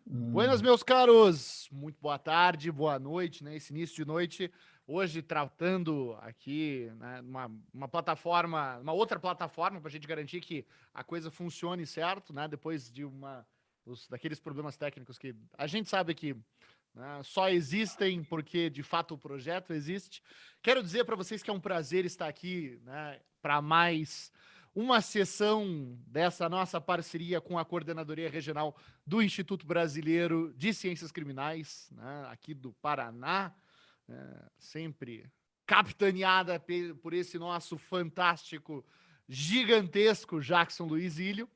Buenas, meus caros! Muito boa tarde, boa noite, né? Esse início de noite, hoje tratando aqui, né, uma plataforma, uma outra plataforma para a gente garantir que a coisa funcione certo, né? Depois de daqueles problemas técnicos que a gente sabe que, né, só existem porque de fato o projeto existe. Quero dizer para vocês que é um prazer estar aqui, né, para mais uma sessão dessa nossa parceria com a Coordenadoria Regional do Instituto Brasileiro de Ciências Criminais, né, aqui do Paraná, sempre capitaneada por esse nosso fantástico, gigantesco Jackson Luiz Ilho.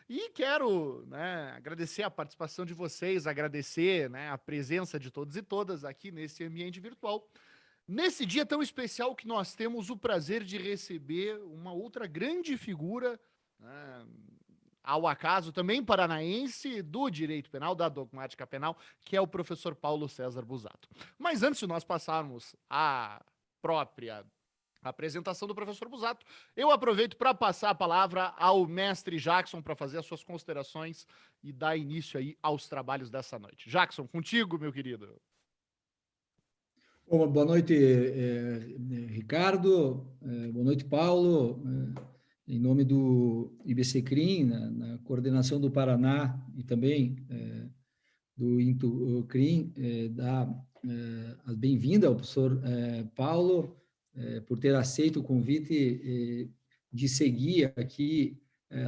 E quero, né, agradecer a participação de vocês, agradecer, né, a presença de todos e todas aqui nesse ambiente virtual. Nesse dia tão especial que nós temos o prazer de receber uma outra grande figura, né, ao acaso também paranaense, do direito penal, da dogmática penal, que é o professor Paulo César Busato. Mas antes de nós passarmos à própria apresentação do professor Busato, eu aproveito para passar a palavra ao mestre Jackson para fazer as suas considerações e dar início aí aos trabalhos dessa noite. Jackson, contigo, meu querido. Bom, boa noite, Ricardo. Boa noite, Paulo. Em nome do IBC CRIM, na coordenação do Paraná e também do INTO CRIM, dá a bem-vinda ao professor Paulo por ter aceito o convite de seguir aqui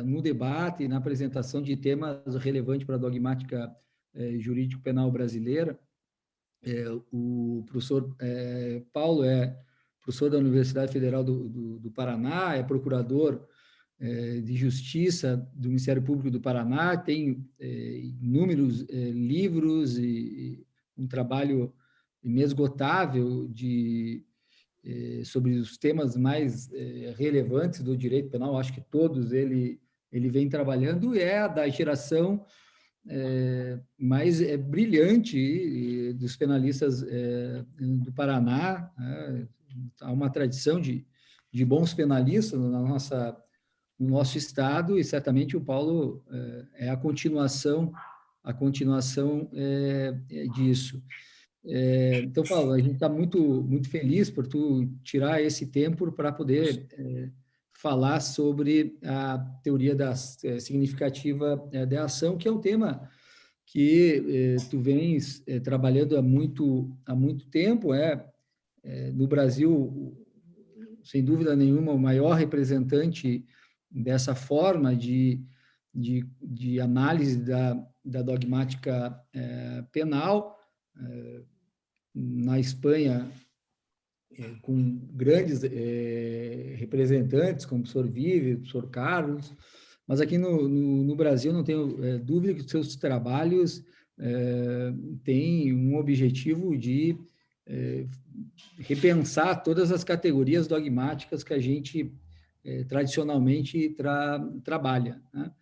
no debate e na apresentação de temas relevantes para a dogmática jurídico-penal brasileira. O professor Paulo é professor da Universidade Federal do Paraná, é procurador de Justiça do Ministério Público do Paraná, tem inúmeros livros e um trabalho inesgotável sobre os temas mais relevantes do direito penal. Acho que todos ele vem trabalhando, e é da geração mais brilhante dos penalistas do Paraná. Há uma tradição de bons penalistas no nosso estado, e certamente o Paulo é a continuação disso. Então, Paulo, a gente está muito feliz por tu tirar esse tempo para poder falar sobre a teoria significativa da ação, que é um tema que tu vens trabalhando há muito tempo. No Brasil, sem dúvida nenhuma, o maior representante dessa forma de análise da dogmática penal. Na Espanha, com grandes representantes, como o professor Vive, o professor Carlos, mas aqui no Brasil não tenho dúvida que os seus trabalhos têm um objetivo de repensar todas as categorias dogmáticas que a gente tradicionalmente trabalha, né?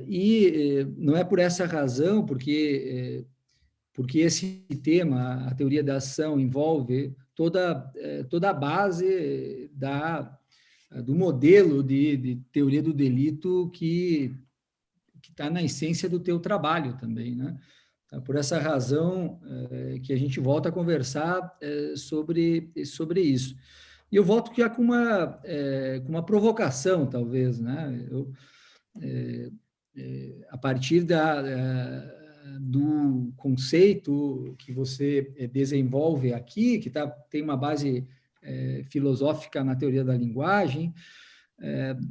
E não é por essa razão, porque esse tema, a teoria da ação, envolve toda a base do modelo de teoria do delito que está na essência do teu trabalho também, né? Então, por essa razão que a gente volta a conversar sobre isso. E eu volto já com uma provocação, talvez, né? A partir do conceito que você desenvolve aqui, que tem uma base filosófica na teoria da linguagem,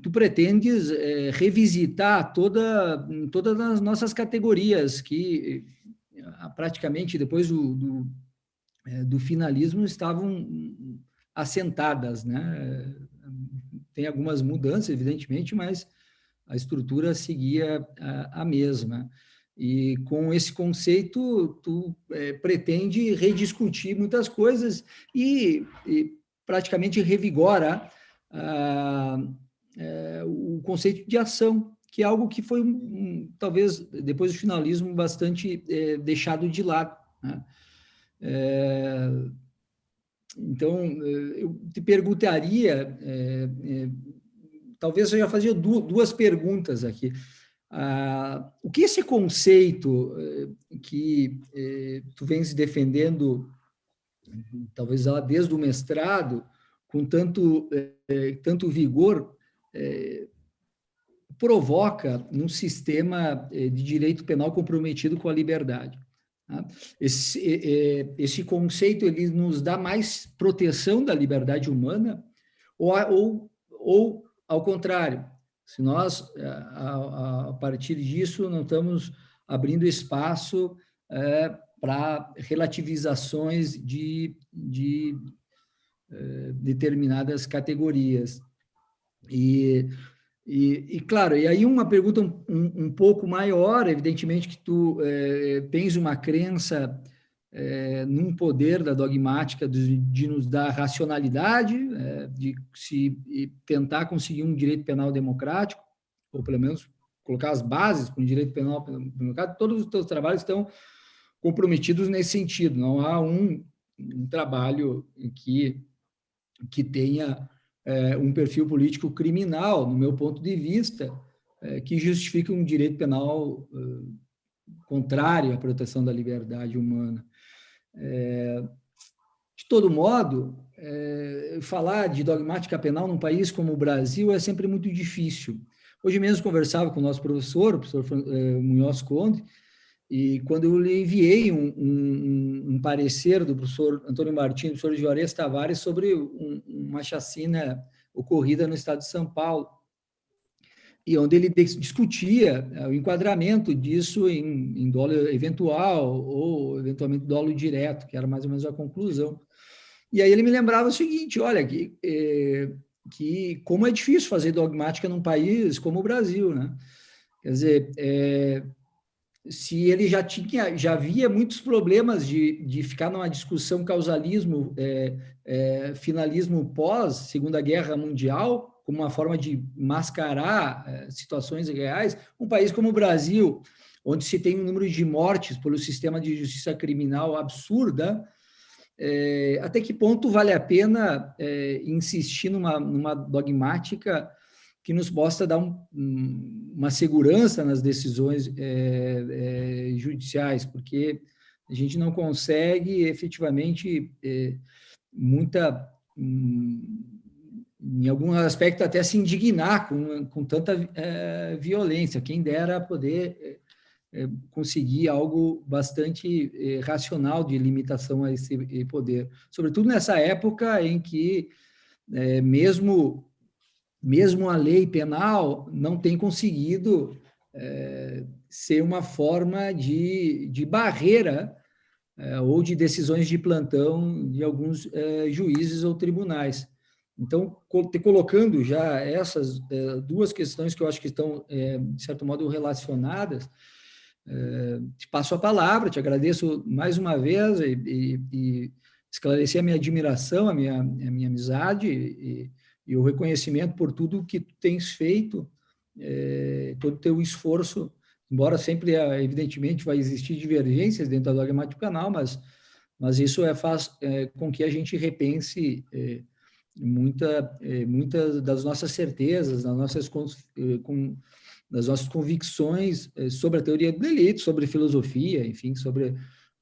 tu pretendes revisitar todas as nossas categorias que praticamente depois do finalismo estavam assentadas, né? Tem algumas mudanças, evidentemente, mas a estrutura seguia a mesma. E com esse conceito, tu pretende rediscutir muitas coisas e praticamente revigora o conceito de ação, que é algo que foi, talvez, depois do finalismo, bastante deixado de lado, né? Então, eu te perguntaria, talvez eu já fazia duas perguntas aqui. O que esse conceito que tu vens defendendo, talvez lá desde o mestrado, com tanto vigor, provoca num sistema de direito penal comprometido com a liberdade. Tá? Esse conceito ele nos dá mais proteção da liberdade humana ou ao contrário, se nós, a partir disso, não estamos abrindo espaço para relativizações de determinadas categorias. E, claro, e aí uma pergunta um pouco maior, evidentemente que tu tens uma crença num poder da dogmática de nos dar racionalidade, de se tentar conseguir um direito penal democrático, ou pelo menos colocar as bases para um direito penal democrático. Todos os teus trabalhos estão comprometidos nesse sentido, não há um trabalho que tenha um perfil político criminal, no meu ponto de vista, que justifique um direito penal contrário à proteção da liberdade humana. De todo modo, falar de dogmática penal num país como o Brasil é sempre muito difícil. Hoje mesmo conversava com o nosso professor, o professor Munhoz Conde, e quando eu lhe enviei um parecer do professor Antônio Martins, do professor Juarez Tavares, sobre uma chacina ocorrida no estado de São Paulo, e onde ele discutia o enquadramento disso em dolo eventual ou, eventualmente, dolo direto, que era mais ou menos a conclusão. E aí ele me lembrava o seguinte, olha, que como é difícil fazer dogmática num país como o Brasil, né? Quer dizer, se ele já havia muitos problemas de ficar numa discussão causalismo, finalismo pós Segunda Guerra Mundial, como uma forma de mascarar situações reais, um país como o Brasil, onde se tem um número de mortes pelo sistema de justiça criminal absurda, até que ponto vale a pena insistir numa dogmática que nos possa dar uma segurança nas decisões judiciais, porque a gente não consegue efetivamente em algum aspecto até se indignar com tanta violência. Quem dera poder conseguir algo bastante racional de limitação a esse poder, sobretudo nessa época em que mesmo a lei penal não tem conseguido ser uma forma de barreira ou de decisões de plantão de alguns juízes ou tribunais. Então, colocando já essas duas questões que eu acho que estão, de certo modo, relacionadas, te passo a palavra, te agradeço mais uma vez e esclarecer a minha admiração, a minha amizade e o reconhecimento por tudo que tu tens feito, todo o teu esforço, embora sempre, evidentemente, vai existir divergências dentro da dogmática penal, mas isso faz com que a gente repense muitas das nossas certezas, das nossas convicções sobre a teoria do delito, sobre filosofia, enfim, sobre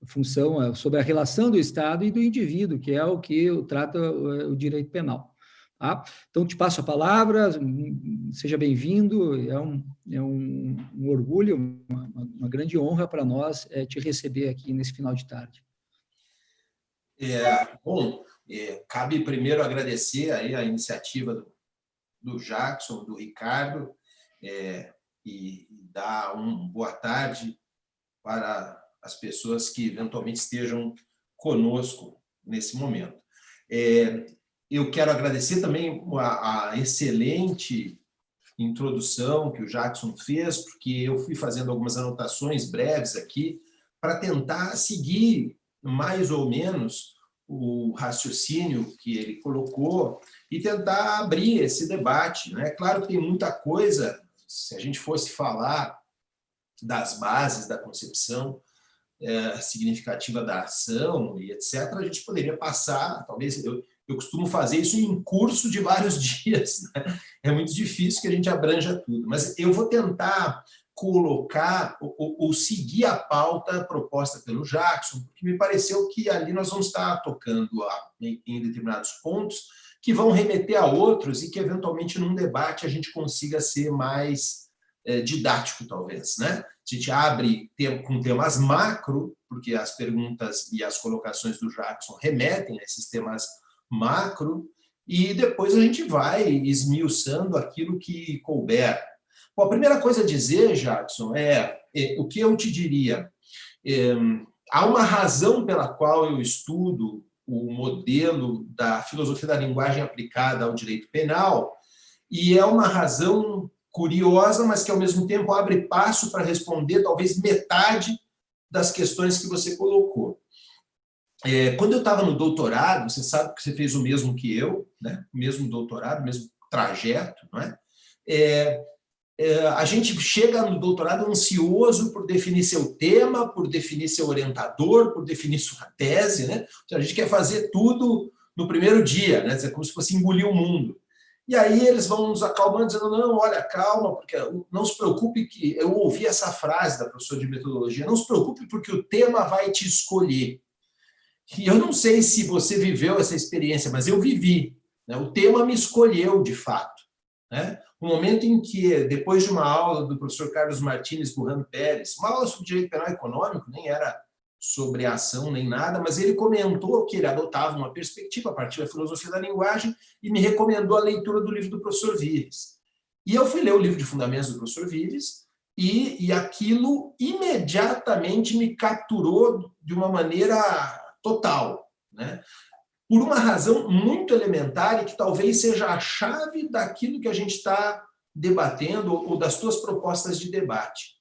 função, sobre a relação do Estado e do indivíduo, que é o que trata o direito penal. Tá? Então, te passo a palavra, seja bem-vindo, é um orgulho, uma grande honra para nós te receber aqui nesse final de tarde. Cabe primeiro agradecer aí a iniciativa do Jackson, do Ricardo, e dar uma boa tarde para as pessoas que eventualmente estejam conosco nesse momento. Eu quero agradecer também a excelente introdução que o Jackson fez, porque eu fui fazendo algumas anotações breves aqui para tentar seguir mais ou menos o raciocínio que ele colocou e tentar abrir esse debate, né? Claro que tem muita coisa, se a gente fosse falar das bases da concepção significativa da ação e etc., a gente poderia passar, talvez, eu costumo fazer isso em curso de vários dias, né? É muito difícil que a gente abranja tudo, mas eu vou tentar colocar ou seguir a pauta proposta pelo Jackson, porque me pareceu que ali nós vamos estar tocando em determinados pontos que vão remeter a outros e que, eventualmente, num debate a gente consiga ser mais didático, talvez, né? A gente abre com temas macro, porque as perguntas e as colocações do Jackson remetem a esses temas macro, e depois a gente vai esmiuçando aquilo que couber. Bom, a primeira coisa a dizer, Jackson, o que eu te diria. Há uma razão pela qual eu estudo o modelo da filosofia da linguagem aplicada ao direito penal, e é uma razão curiosa, mas que, ao mesmo tempo, abre passo para responder talvez metade das questões que você colocou. Quando eu estava no doutorado, você sabe que você fez o mesmo que eu, né? O mesmo doutorado, o mesmo trajeto, não é? A gente chega no doutorado ansioso por definir seu tema, por definir seu orientador, por definir sua tese, né? A gente quer fazer tudo no primeiro dia, né? É como se fosse engolir o mundo. E aí eles vão nos acalmando, dizendo, não, olha, calma, porque não se preocupe que... Eu ouvi essa frase da professora de metodologia, não se preocupe porque o tema vai te escolher. E eu não sei se você viveu essa experiência, mas eu vivi, né? O tema me escolheu, de fato, né? O momento em que, depois de uma aula do professor Carlos Martins Burran Pérez, uma aula sobre direito penal econômico, nem era sobre ação nem nada, mas ele comentou que ele adotava uma perspectiva a partir da filosofia da linguagem e me recomendou a leitura do livro do professor Vives. E eu fui ler o livro de Fundamentos do professor Vives e aquilo imediatamente me capturou de uma maneira total, né? Por uma razão muito elementar e que talvez seja a chave daquilo que a gente está debatendo ou das tuas propostas de debate.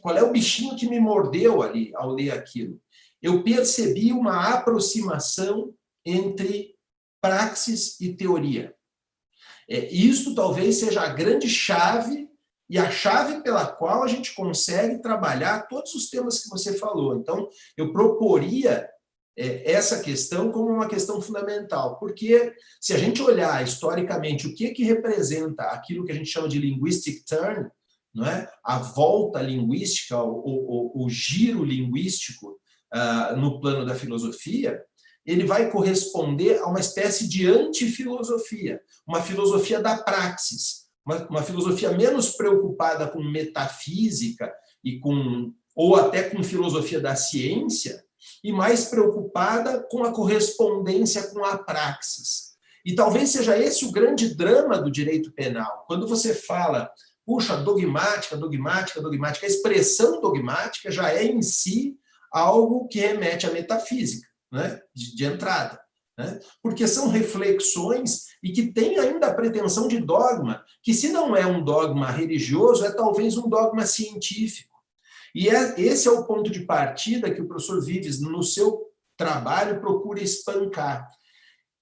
Qual é o bichinho que me mordeu ali ao ler aquilo? Eu percebi uma aproximação entre praxis e teoria. Isso talvez seja a grande chave e a chave pela qual a gente consegue trabalhar todos os temas que você falou. Então, eu proporia essa questão como uma questão fundamental, porque se a gente olhar historicamente o que representa aquilo que a gente chama de linguistic turn, não é? A volta linguística, o giro linguístico no plano da filosofia, ele vai corresponder a uma espécie de antifilosofia, uma filosofia da praxis, uma filosofia menos preocupada com metafísica ou até com filosofia da ciência, e mais preocupada com a correspondência com a praxis. E talvez seja esse o grande drama do direito penal. Quando você fala, puxa, dogmática, a expressão dogmática já é em si algo que remete à metafísica, né? de entrada. Né? Porque são reflexões e que têm ainda a pretensão de dogma, que se não é um dogma religioso, é talvez um dogma científico. E esse é o ponto de partida que o professor Vives, no seu trabalho, procura espancar.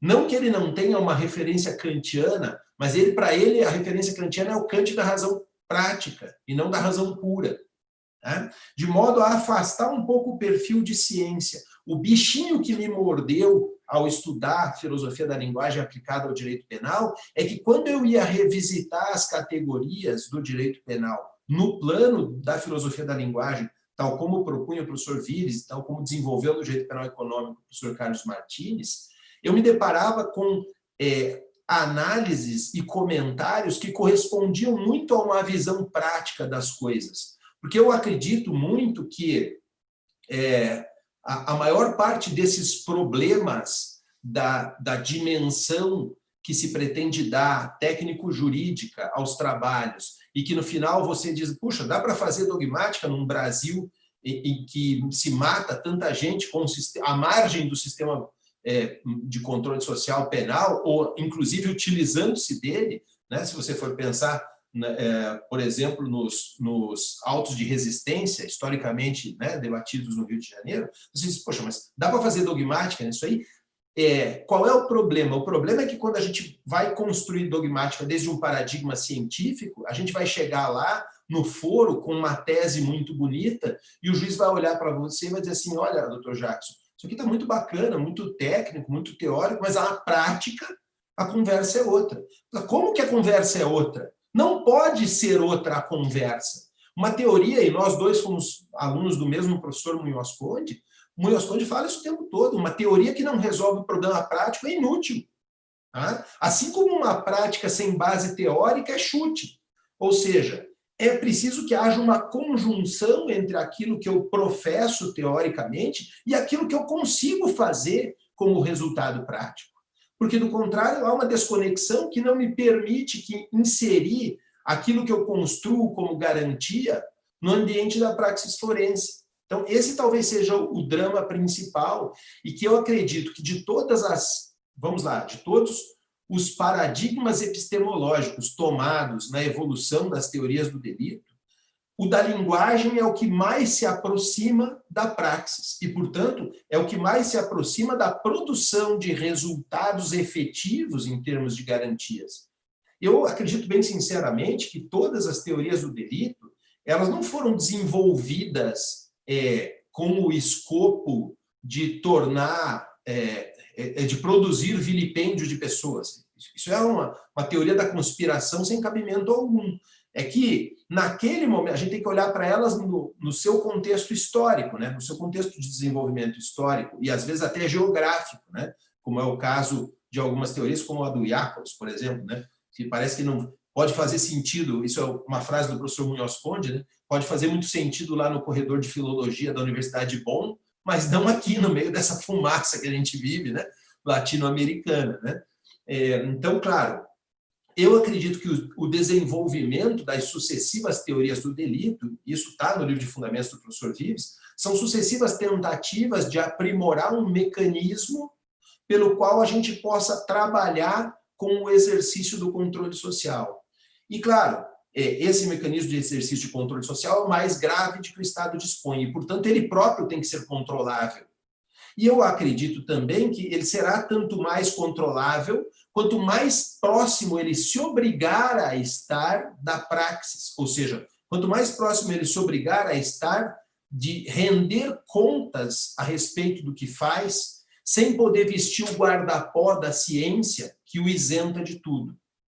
Não que ele não tenha uma referência kantiana, mas para ele a referência kantiana é o Kant da razão prática e não da razão pura. Né? De modo a afastar um pouco o perfil de ciência. O bichinho que me mordeu ao estudar a filosofia da linguagem aplicada ao direito penal é que quando eu ia revisitar as categorias do direito penal no plano da filosofia da linguagem, tal como propunha o professor Vives, tal como desenvolveu no direito penal econômico o professor Carlos Martins, eu me deparava com análises e comentários que correspondiam muito a uma visão prática das coisas. Porque eu acredito muito que a maior parte desses problemas da dimensão que se pretende dar técnico-jurídica aos trabalhos e que no final você diz, puxa, dá para fazer dogmática num Brasil em que se mata tanta gente à margem do sistema de controle social penal, ou inclusive utilizando-se dele, né? Se você for pensar, por exemplo, nos autos de resistência, historicamente, né, debatidos no Rio de Janeiro, você diz, poxa, mas dá para fazer dogmática nisso aí? Qual é o problema? O problema é que quando a gente vai construir dogmática desde um paradigma científico, a gente vai chegar lá no foro com uma tese muito bonita e o juiz vai olhar para você e vai dizer assim, olha, doutor Jackson, isso aqui está muito bacana, muito técnico, muito teórico, mas na prática a conversa é outra. Como que a conversa é outra? Não pode ser outra a conversa. Uma teoria, e nós dois fomos alunos do mesmo professor Munhoz Conde, Munhoz Conde fala isso o tempo todo, uma teoria que não resolve o problema prático é inútil. Tá? Assim como uma prática sem base teórica é chute. Ou seja, é preciso que haja uma conjunção entre aquilo que eu professo teoricamente e aquilo que eu consigo fazer como resultado prático. Porque, do contrário, há uma desconexão que não me permite inserir aquilo que eu construo como garantia no ambiente da praxis forense. Então, esse talvez seja o drama principal e que eu acredito que de todas as, vamos lá, de todos os paradigmas epistemológicos tomados na evolução das teorias do delito, o da linguagem é o que mais se aproxima da praxis e, portanto, é o que mais se aproxima da produção de resultados efetivos em termos de garantias. Eu acredito bem sinceramente que todas as teorias do delito, elas não foram desenvolvidas com o escopo de tornar, de produzir vilipêndio de pessoas. Isso é uma teoria da conspiração sem cabimento algum. É que, naquele momento, a gente tem que olhar para elas no seu contexto histórico, né? No seu contexto de desenvolvimento histórico, e às vezes até geográfico, né? Como é o caso de algumas teorias, como a do Jacobs, por exemplo, né? Que parece que não pode fazer sentido, isso é uma frase do professor Munhoz Conde, né? Pode fazer muito sentido lá no corredor de filologia da Universidade de Bonn, mas não aqui no meio dessa fumaça que a gente vive, né? Latino-americana, né? Então, claro, eu acredito que o desenvolvimento das sucessivas teorias do delito, isso está no livro de fundamentos do professor Vives, são sucessivas tentativas de aprimorar um mecanismo pelo qual a gente possa trabalhar com o exercício do controle social. E, claro, esse mecanismo de exercício de controle social é o mais grave de que o Estado dispõe, e, portanto, ele próprio tem que ser controlável. E eu acredito também que ele será tanto mais controlável quanto mais próximo ele se obrigar a estar da praxis, ou seja, quanto mais próximo ele se obrigar a estar de render contas a respeito do que faz, sem poder vestir o guarda-pó da ciência que o isenta de tudo,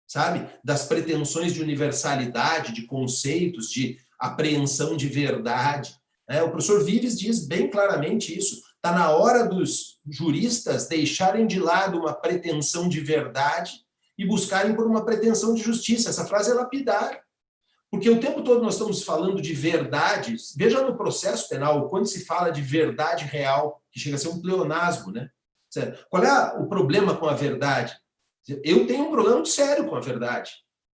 sabe? Das pretensões de universalidade, de conceitos, de apreensão de verdade. O professor Vives diz bem claramente isso. Está na hora dos juristas deixarem de lado uma pretensão de verdade e buscarem por uma pretensão de justiça. Essa frase é lapidar. Porque o tempo todo nós estamos falando de verdades. Veja no processo penal, quando se fala de verdade real, que chega a ser um pleonasmo, né? Qual é o problema com a verdade? Eu tenho um problema muito sério com a verdade,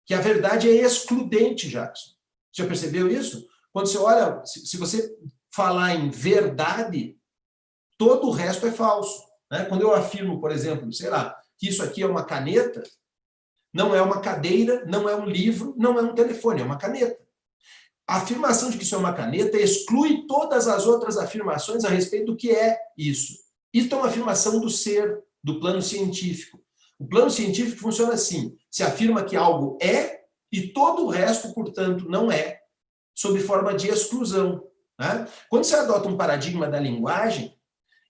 que a verdade é excludente, Jackson. Você já percebeu isso? Quando você olha, se você falar em verdade, todo o resto é falso. Né? Quando eu afirmo, por exemplo, sei lá, que isso aqui é uma caneta, não é uma cadeira, não é um livro, não é um telefone, é uma caneta. A afirmação de que isso é uma caneta exclui todas as outras afirmações a respeito do que é isso. Isso é uma afirmação do ser, do plano científico. O plano científico funciona assim: se afirma que algo é e todo o resto, portanto, não é, sob forma de exclusão. Né? Quando você adota um paradigma da linguagem,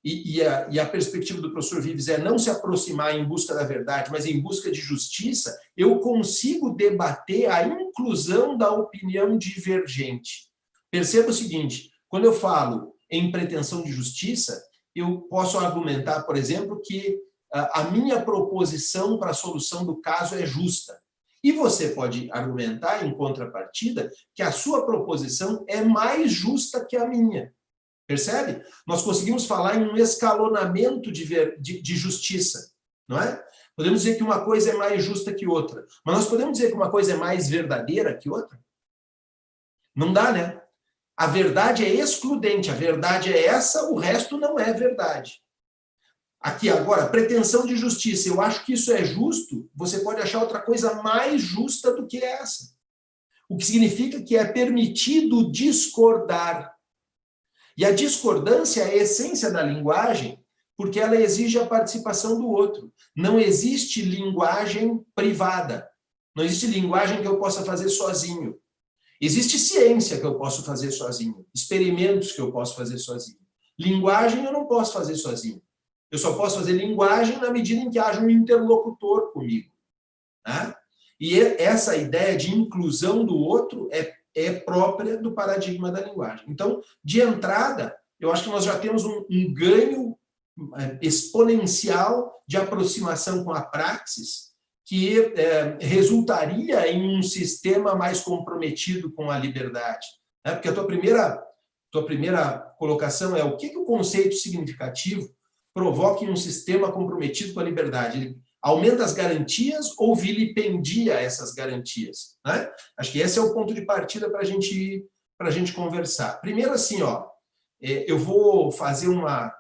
e a perspectiva do professor Vives é não se aproximar em busca da verdade, mas em busca de justiça, eu consigo debater a inclusão da opinião divergente. Perceba o seguinte: quando eu falo em pretensão de justiça, eu posso argumentar, por exemplo, que a minha proposição para a solução do caso é justa. E você pode argumentar, em contrapartida, que a sua proposição é mais justa que a minha. Percebe? Nós conseguimos falar em um escalonamento de justiça, não é? Podemos dizer que uma coisa é mais justa que outra, mas nós podemos dizer que uma coisa é mais verdadeira que outra? Não dá, né? A verdade é excludente, a verdade é essa, o resto não é verdade. Aqui agora, pretensão de justiça, eu acho que isso é justo, você pode achar outra coisa mais justa do que essa. O que significa que é permitido discordar. E a discordância é a essência da linguagem, porque ela exige a participação do outro. Não existe linguagem privada. Não existe linguagem que eu possa fazer sozinho. Existe ciência que eu posso fazer sozinho. Experimentos que eu posso fazer sozinho. Linguagem eu não posso fazer sozinho. Eu só posso fazer linguagem na medida em que haja um interlocutor comigo. Né? E essa ideia de inclusão do outro é própria do paradigma da linguagem. Então, de entrada, eu acho que nós já temos um ganho exponencial de aproximação com a praxis, que resultaria em um sistema mais comprometido com a liberdade. Né? Porque a tua primeira colocação é o que o conceito significativo provoca em um sistema comprometido com a liberdade? Ele aumenta as garantias ou vilipendia essas garantias? Né? Acho que esse é o ponto de partida para a gente conversar. Primeiro, assim, eu vou fazer uma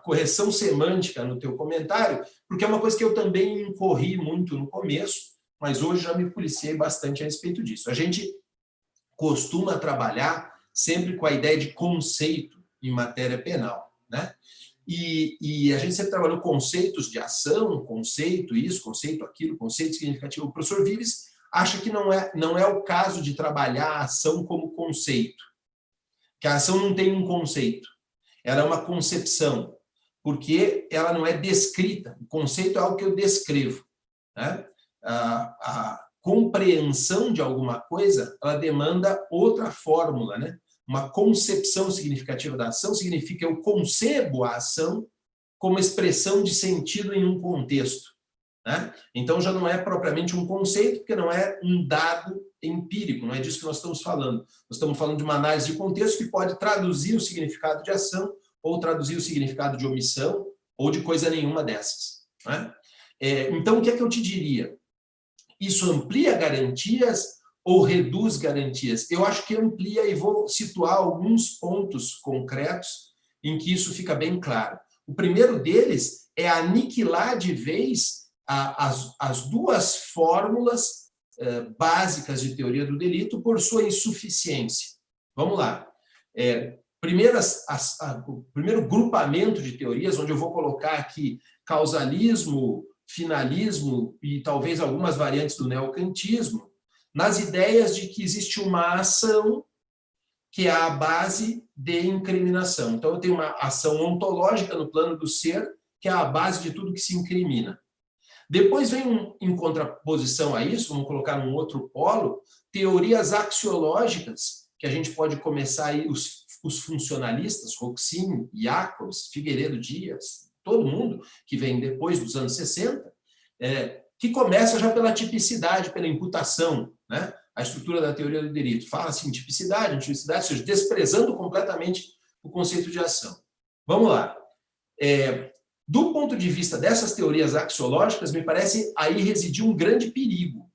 correção semântica no teu comentário, porque é uma coisa que eu também incorri muito no começo, mas hoje já me policiei bastante a respeito disso. A gente costuma trabalhar sempre com a ideia de conceito em matéria penal, né? E a gente sempre trabalhou conceitos de ação, conceito isso, conceito aquilo, conceito significativo. O professor Vives acha que não é o caso de trabalhar a ação como conceito, que a ação não tem um conceito, ela é uma concepção, porque ela não é descrita. O conceito é algo que eu descrevo, né? A compreensão de alguma coisa, ela demanda outra fórmula, né? Uma concepção significativa da ação significa eu concebo a ação como expressão de sentido em um contexto, né? Então, já não é propriamente um conceito, porque não é um dado empírico, não é disso que nós estamos falando. Nós estamos falando de uma análise de contexto que pode traduzir o significado de ação ou traduzir o significado de omissão ou de coisa nenhuma dessas, né? Então, o que é que eu te diria? Isso amplia garantias ou reduz garantias? Eu acho que amplia, e vou situar alguns pontos concretos em que isso fica bem claro. O primeiro deles é aniquilar de vez as duas fórmulas básicas de teoria do delito por sua insuficiência. Vamos lá. O primeiro grupamento de teorias, onde eu vou colocar aqui causalismo, finalismo e talvez algumas variantes do neocantismo, nas ideias de que existe uma ação que é a base de incriminação. Então, eu tenho uma ação ontológica no plano do ser, que é a base de tudo que se incrimina. Depois vem, em contraposição a isso, vamos colocar um outro polo, teorias axiológicas, que a gente pode começar aí, os funcionalistas, Roxin, Jacobs, Figueiredo Dias, todo mundo que vem depois dos anos 60, que começa já pela tipicidade, pela imputação, né? A estrutura da teoria do delito fala assim, tipicidade, antitipicidade, ou seja, desprezando completamente o conceito de ação. Vamos lá. Do ponto de vista dessas teorias axiológicas, me parece aí residir um grande perigo.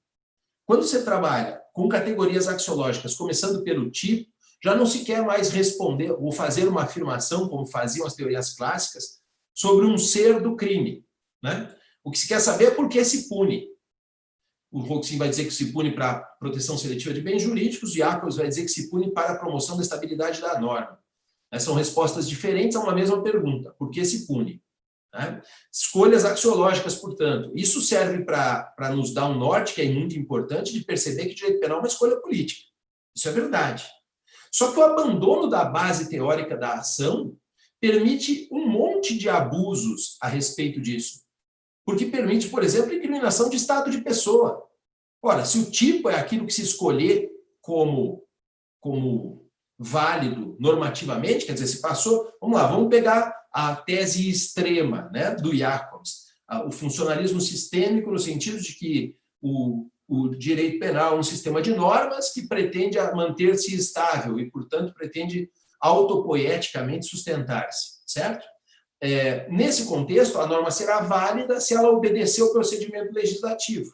Quando você trabalha com categorias axiológicas, começando pelo tipo, já não se quer mais responder ou fazer uma afirmação, como faziam as teorias clássicas, sobre um ser do crime, né? O que se quer saber é por que se pune. O Roxin vai dizer que se pune para proteção seletiva de bens jurídicos, o Jacobs vai dizer que se pune para a promoção da estabilidade da norma. São respostas diferentes a uma mesma pergunta. Por que se pune? Né? Escolhas axiológicas, portanto. Isso serve para nos dar um norte, que é muito importante, de perceber que o direito penal é uma escolha política. Isso é verdade. Só que o abandono da base teórica da ação permite um monte de abusos a respeito disso. Porque permite, por exemplo, a incriminação de estado de pessoa. Ora, se o tipo é aquilo que se escolher como válido normativamente, quer dizer, se passou... Vamos lá, vamos pegar a tese extrema, né, do Jacobs. O funcionalismo sistêmico, no sentido de que o direito penal é um sistema de normas que pretende manter-se estável e, portanto, pretende autopoieticamente sustentar-se, certo? Nesse contexto, a norma será válida se ela obedecer ao procedimento legislativo.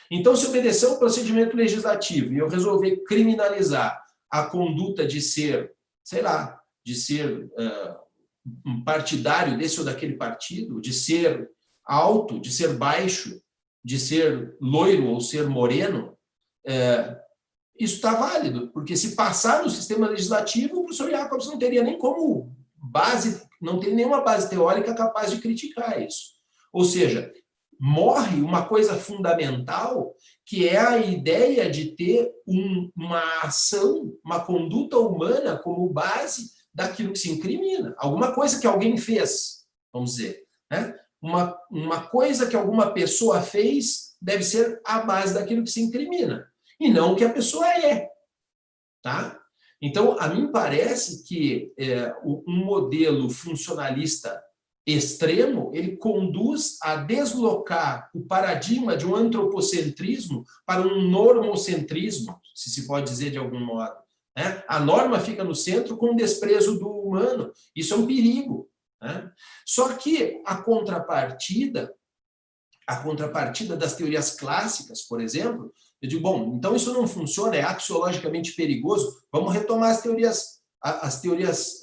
Então, se obedecer ao procedimento legislativo e eu resolver criminalizar a conduta de ser, sei lá, de ser um partidário desse ou daquele partido, de ser alto, de ser baixo, de ser loiro ou ser moreno, isso está válido, porque se passar no sistema legislativo, o professor Jacobs não teria nem como base, não tem nenhuma base teórica capaz de criticar isso. Ou seja, morre uma coisa fundamental, que é a ideia de ter uma ação, uma conduta humana como base daquilo que se incrimina. Alguma coisa que alguém fez, vamos dizer, né? uma coisa que alguma pessoa fez deve ser a base daquilo que se incrimina, e não o que a pessoa é. Tá? Então, a mim parece que um modelo funcionalista extremo, ele conduz a deslocar o paradigma de um antropocentrismo para um normocentrismo, se pode dizer de algum modo. Né? A norma fica no centro com desprezo do humano. Isso é um perigo. Né? Só que a contrapartida das teorias clássicas, por exemplo, eu digo, bom, então isso não funciona, é axiologicamente perigoso, vamos retomar as teorias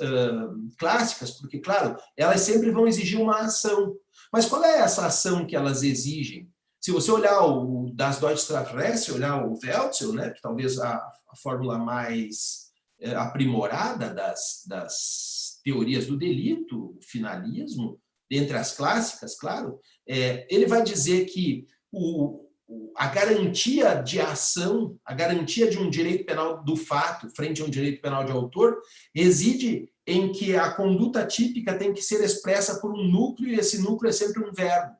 clássicas, porque, claro, elas sempre vão exigir uma ação. Mas qual é essa ação que elas exigem? Se você olhar o Das Deutsche Strafrecht, olhar o Welzel, né, que talvez a fórmula mais aprimorada das teorias do delito, o finalismo, dentre as clássicas, claro, ele vai dizer que a garantia de ação, a garantia de um direito penal do fato frente a um direito penal de autor, reside em que a conduta típica tem que ser expressa por um núcleo, e esse núcleo é sempre um verbo.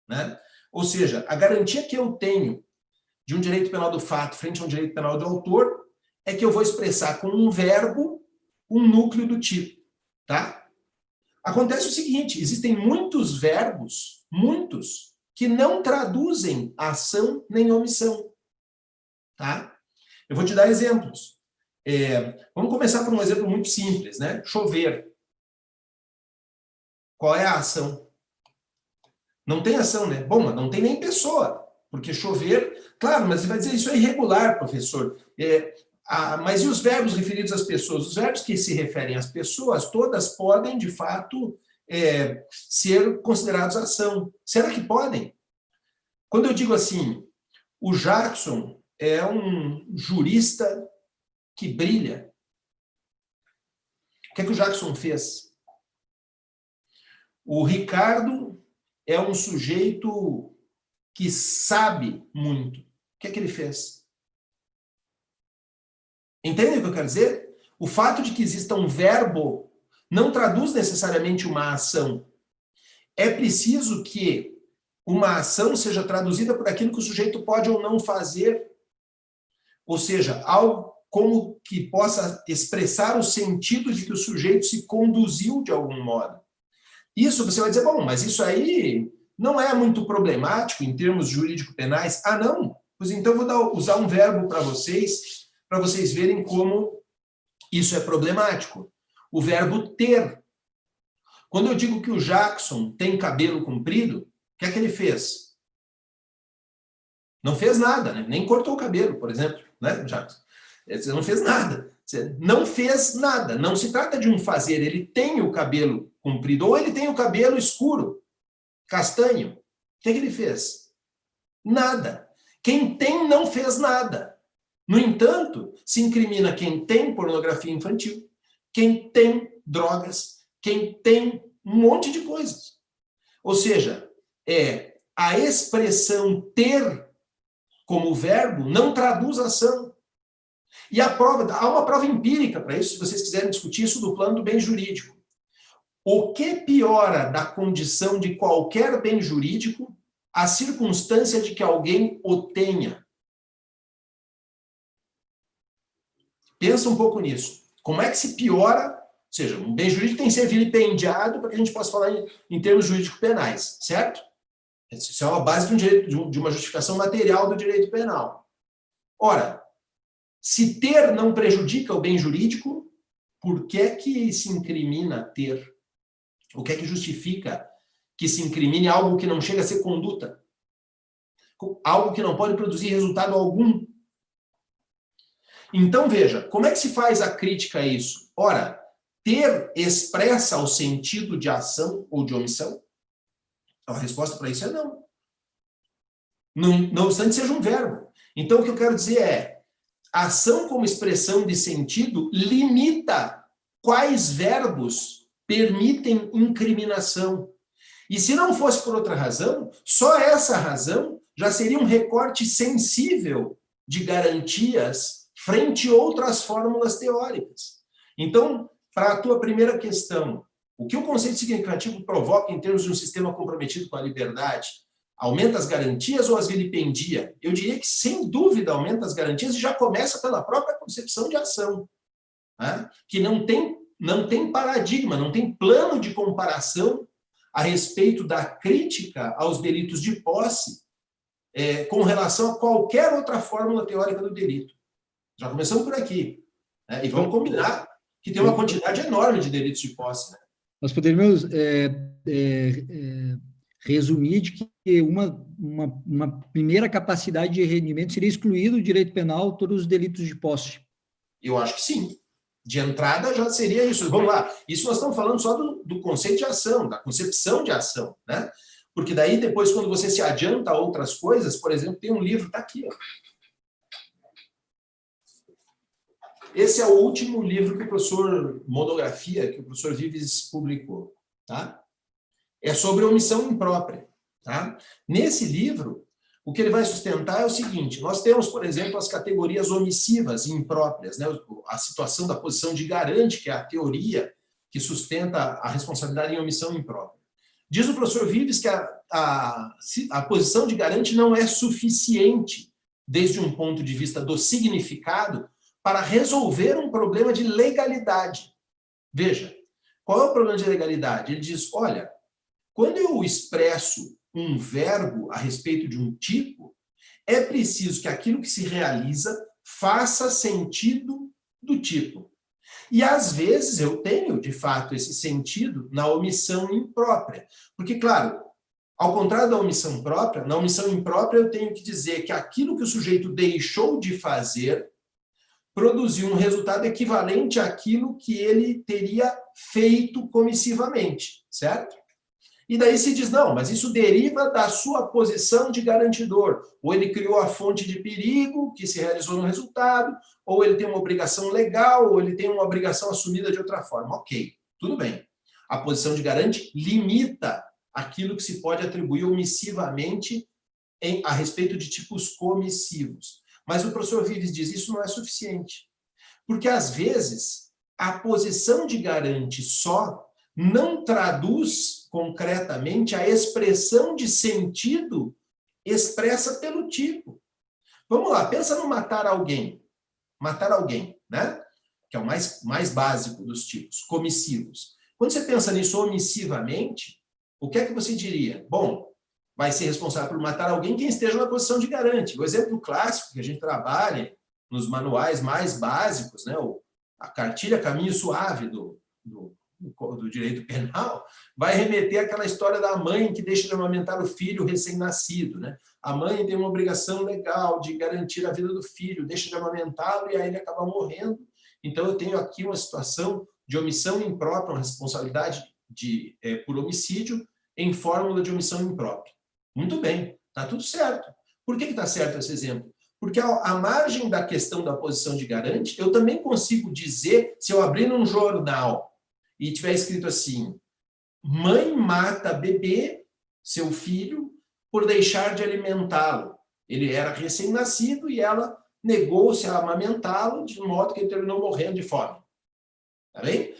Né? Ou seja, a garantia que eu tenho de um direito penal do fato frente a um direito penal de autor é que eu vou expressar com um verbo um núcleo do tipo. Tá? Acontece o seguinte, existem muitos verbos, muitos, que não traduzem ação nem omissão. Tá? Eu vou te dar exemplos. Vamos começar por um exemplo muito simples, né? Chover. Qual é a ação? Não tem ação, né? Bom, mas não tem nem pessoa, porque chover... Claro, mas você vai dizer, isso é irregular, professor. Mas e os verbos referidos às pessoas? Os verbos que se referem às pessoas, todas podem, de fato, ser considerados ação. Será que podem? Quando eu digo assim, o Jackson é um jurista que brilha. O que é que o Jackson fez? O Ricardo é um sujeito que sabe muito. O que é que ele fez? Entende o que eu quero dizer? O fato de que exista um verbo não traduz necessariamente uma ação. É preciso que uma ação seja traduzida por aquilo que o sujeito pode ou não fazer. Ou seja, algo como que possa expressar o sentido de que o sujeito se conduziu de algum modo. Isso você vai dizer, bom, mas isso aí não é muito problemático em termos jurídico-penais. Ah, não? Pois então eu vou usar um verbo para vocês verem como isso é problemático. O verbo ter. Quando eu digo que o Jackson tem cabelo comprido, o que é que ele fez? Não fez nada, né? Nem cortou o cabelo, por exemplo, né, Jackson? Você não fez nada. Você não fez nada. Não se trata de um fazer. Ele tem o cabelo comprido, ou ele tem o cabelo escuro, castanho. O que é que ele fez? Nada. Quem tem não fez nada. No entanto, se incrimina quem tem pornografia infantil, quem tem drogas, quem tem um monte de coisas. Ou seja, a expressão ter como verbo não traduz ação. E há uma prova empírica para isso, se vocês quiserem discutir isso do plano do bem jurídico. O que piora da condição de qualquer bem jurídico a circunstância de que alguém o tenha? Pensa um pouco nisso. Como é que se piora? Ou seja, um bem jurídico tem que ser vilipendiado para que a gente possa falar em termos jurídico-penais, certo? Isso é uma base de um direito, de uma justificação material do direito penal. Ora, se ter não prejudica o bem jurídico, por que é que se incrimina ter? O que é que justifica que se incrimine algo que não chega a ser conduta? Algo que não pode produzir resultado algum? Então, veja, como é que se faz a crítica a isso? Ora, ter expressa o sentido de ação ou de omissão? A resposta para isso é não. Não obstante seja um verbo. Então, o que eu quero dizer é, ação como expressão de sentido limita quais verbos permitem incriminação. E se não fosse por outra razão, só essa razão já seria um recorte sensível de garantias frente a outras fórmulas teóricas. Então, para a tua primeira questão, O que o conceito significativo provoca em termos de um sistema comprometido com a liberdade? Aumenta as garantias ou as vilipendia? Eu diria que, sem dúvida, aumenta as garantias e já começa pela própria concepção de ação, né? Que não tem paradigma, não tem plano de comparação a respeito da crítica aos delitos de posse com relação a qualquer outra fórmula teórica do delito. Já começamos por aqui, né? E vamos combinar que tem uma quantidade enorme de delitos de posse, né? Nós poderíamos resumir de que uma primeira capacidade de rendimento seria excluir do direito penal todos os delitos de posse. Eu acho que sim. De entrada já seria isso. Vamos lá. Isso nós estamos falando só do conceito de ação, da concepção de ação, né? Porque daí depois, quando você se adianta a outras coisas, por exemplo, tem um livro, está aqui, ó. Esse é o último livro que o professor, monografia, que o professor Vives publicou, tá? É sobre omissão imprópria, tá? Nesse livro, o que ele vai sustentar é o seguinte: nós temos, por exemplo, as categorias omissivas e impróprias, né? A situação da posição de garante, que é a teoria que sustenta a responsabilidade em omissão imprópria. Diz o professor Vives que a posição de garante não é suficiente, desde um ponto de vista do significado, para resolver um problema de legalidade. Veja, qual é o problema de legalidade? Ele diz, olha, quando eu expresso um verbo a respeito de um tipo, é preciso que aquilo que se realiza faça sentido do tipo. E, às vezes, eu tenho, de fato, esse sentido na omissão imprópria. Porque, claro, ao contrário da omissão própria, na omissão imprópria eu tenho que dizer que aquilo que o sujeito deixou de fazer produziu um resultado equivalente àquilo que ele teria feito comissivamente, certo? E daí se diz, não, mas isso deriva da sua posição de garantidor. Ou ele criou a fonte de perigo que se realizou no resultado, ou ele tem uma obrigação legal, ou ele tem uma obrigação assumida de outra forma. Ok, tudo bem. A posição de garante limita aquilo que se pode atribuir omissivamente a respeito de tipos comissivos. Mas o professor Vives diz, isso não é suficiente. Porque, às vezes, a posição de garante só não traduz concretamente a expressão de sentido expressa pelo tipo. Vamos lá, pensa no matar alguém. Matar alguém, né? Que é o mais básico dos tipos, comissivos. Quando você pensa nisso omissivamente, o que é que você diria? Bom, vai ser responsável por matar alguém quem esteja na posição de garante. O exemplo clássico que a gente trabalha nos manuais mais básicos, né? A cartilha Caminho Suave do direito penal, vai remeter àquela história da mãe que deixa de amamentar o filho recém-nascido, né? A mãe tem uma obrigação legal de garantir a vida do filho, deixa de amamentá-lo e aí ele acaba morrendo. Então, eu tenho aqui uma situação de omissão imprópria, uma responsabilidade por homicídio em fórmula de omissão imprópria. Muito bem, está tudo certo. Por que está certo esse exemplo? Porque à margem da questão da posição de garante, eu também consigo dizer, se eu abrir num jornal e tiver escrito assim, mãe mata bebê, seu filho, por deixar de alimentá-lo. Ele era recém-nascido e ela negou-se a amamentá-lo, de modo que ele terminou morrendo de fome. Tá bem?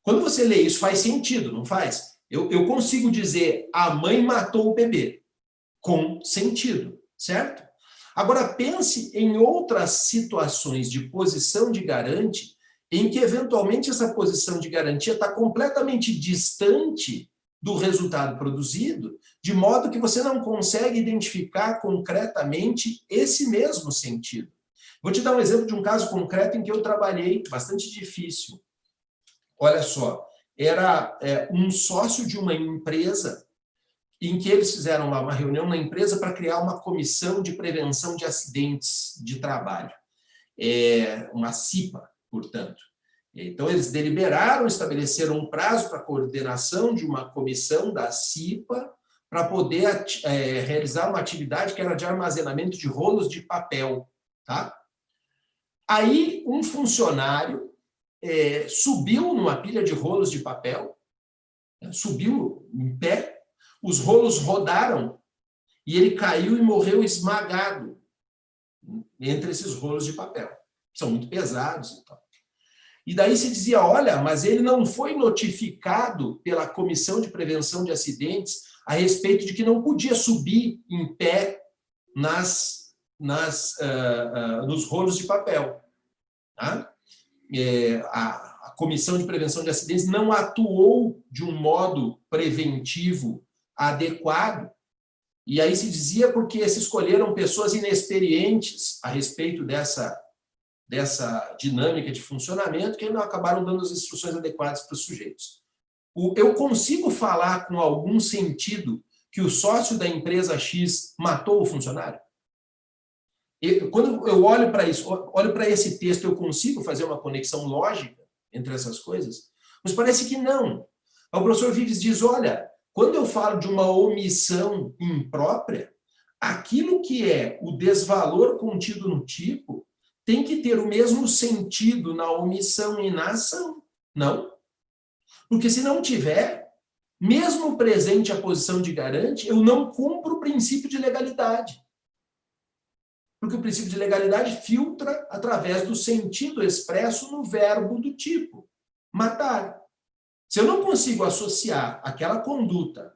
Quando você lê isso, faz sentido, não faz? Eu consigo dizer, a mãe matou o bebê, com sentido, certo? Agora, pense em outras situações de posição de garante em que, eventualmente, essa posição de garantia está completamente distante do resultado produzido, de modo que você não consegue identificar concretamente esse mesmo sentido. Vou te dar um exemplo de um caso concreto em que eu trabalhei, bastante difícil. Olha só, era um sócio de uma empresa em que eles fizeram lá uma reunião na empresa para criar uma comissão de prevenção de acidentes de trabalho, uma CIPA, portanto. Então, eles deliberaram, estabeleceram um prazo para a coordenação de uma comissão da CIPA para poder realizar uma atividade que era de armazenamento de rolos de papel. Tá? Aí, um funcionário subiu numa pilha de rolos de papel, subiu em pé, os rolos rodaram e ele caiu e morreu esmagado entre esses rolos de papel. São muito pesados e tal. E daí se dizia, olha, mas ele não foi notificado pela Comissão de Prevenção de Acidentes a respeito de que não podia subir em pé nos rolos de papel. Tá? A Comissão de Prevenção de Acidentes não atuou de um modo preventivo adequado, e aí se dizia porque se escolheram pessoas inexperientes a respeito dessa dinâmica de funcionamento, que não acabaram dando as instruções adequadas para os sujeitos. Eu consigo falar com algum sentido que o sócio da empresa X matou o funcionário? Quando eu olho para isso, olho para esse texto, eu consigo fazer uma conexão lógica entre essas coisas? Mas parece que não. O professor Vives diz, olha, quando eu falo de uma omissão imprópria, aquilo que é o desvalor contido no tipo tem que ter o mesmo sentido na omissão e na ação. Não. Porque se não tiver, mesmo presente a posição de garante, eu não cumpro o princípio de legalidade. Porque o princípio de legalidade filtra através do sentido expresso no verbo do tipo, matar. Se eu não consigo associar aquela conduta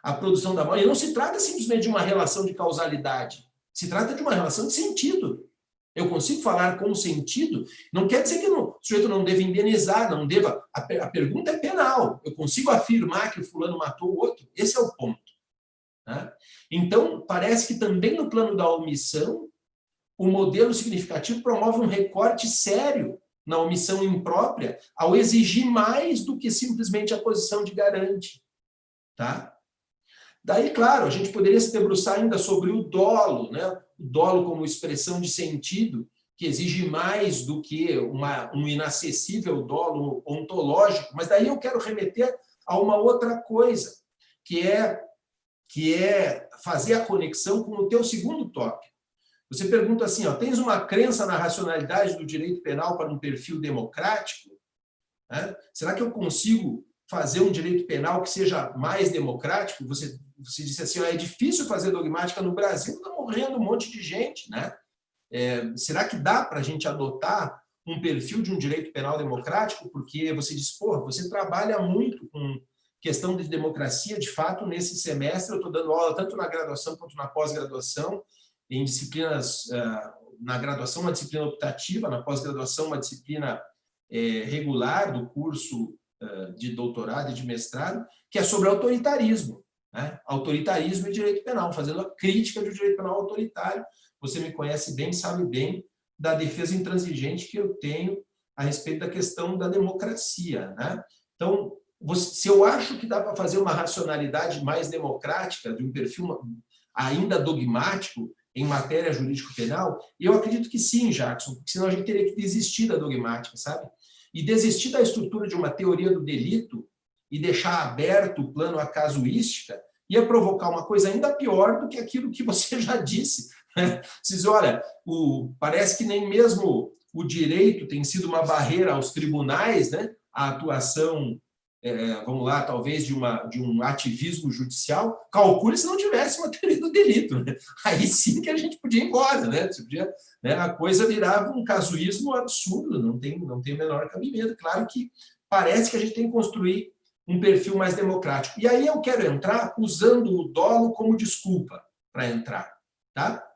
à produção da morte, e não se trata simplesmente de uma relação de causalidade, se trata de uma relação de sentido. Eu consigo falar com sentido, não quer dizer que o sujeito não deva indenizar, não deva. A pergunta é penal. Eu consigo afirmar que o fulano matou o outro? Esse é o ponto. Né? Então, parece que também no plano da omissão, o modelo significativo promove um recorte sério na omissão imprópria ao exigir mais do que simplesmente a posição de garante. Tá? Daí, claro, a gente poderia se debruçar ainda sobre o dolo, né? O dolo como expressão de sentido, que exige mais do que um inacessível dolo ontológico, mas daí eu quero remeter a uma outra coisa, que é fazer a conexão com o teu segundo tópico. Você pergunta assim, ó, tens uma crença na racionalidade do direito penal para um perfil democrático? Né? Será que eu consigo fazer um direito penal que seja mais democrático? Você disse assim, ó, é difícil fazer dogmática no Brasil, está morrendo um monte de gente, né? Será que dá para a gente adotar um perfil de um direito penal democrático? Porque você diz, porra, você trabalha muito com questão de democracia, de fato, nesse semestre eu estou dando aula tanto na graduação quanto na pós-graduação, em disciplinas, na graduação uma disciplina optativa, na pós-graduação uma disciplina regular do curso de doutorado e de mestrado, que é sobre autoritarismo, né? Autoritarismo e direito penal, fazendo a crítica do direito penal autoritário. Você me conhece bem, sabe bem da defesa intransigente que eu tenho a respeito da questão da democracia, né? Então, se eu acho que dá para fazer uma racionalidade mais democrática, de um perfil ainda dogmático, em matéria jurídico-penal, eu acredito que sim, Jackson, porque senão a gente teria que desistir da dogmática, sabe? E desistir da estrutura de uma teoria do delito e deixar aberto o plano à casuística ia provocar uma coisa ainda pior do que aquilo que você já disse. Né? Você diz, olha, parece que nem mesmo o direito tem sido uma barreira aos tribunais, né? A atuação, vamos lá, talvez de um ativismo judicial, calcule se não tivesse uma teoria do delito. Né? Aí sim que a gente podia ir embora, né? Né? A coisa virava um casuísmo absurdo, não tem o menor cabimento. Claro que parece que a gente tem que construir um perfil mais democrático. E aí eu quero entrar usando o dolo como desculpa para entrar. Tá?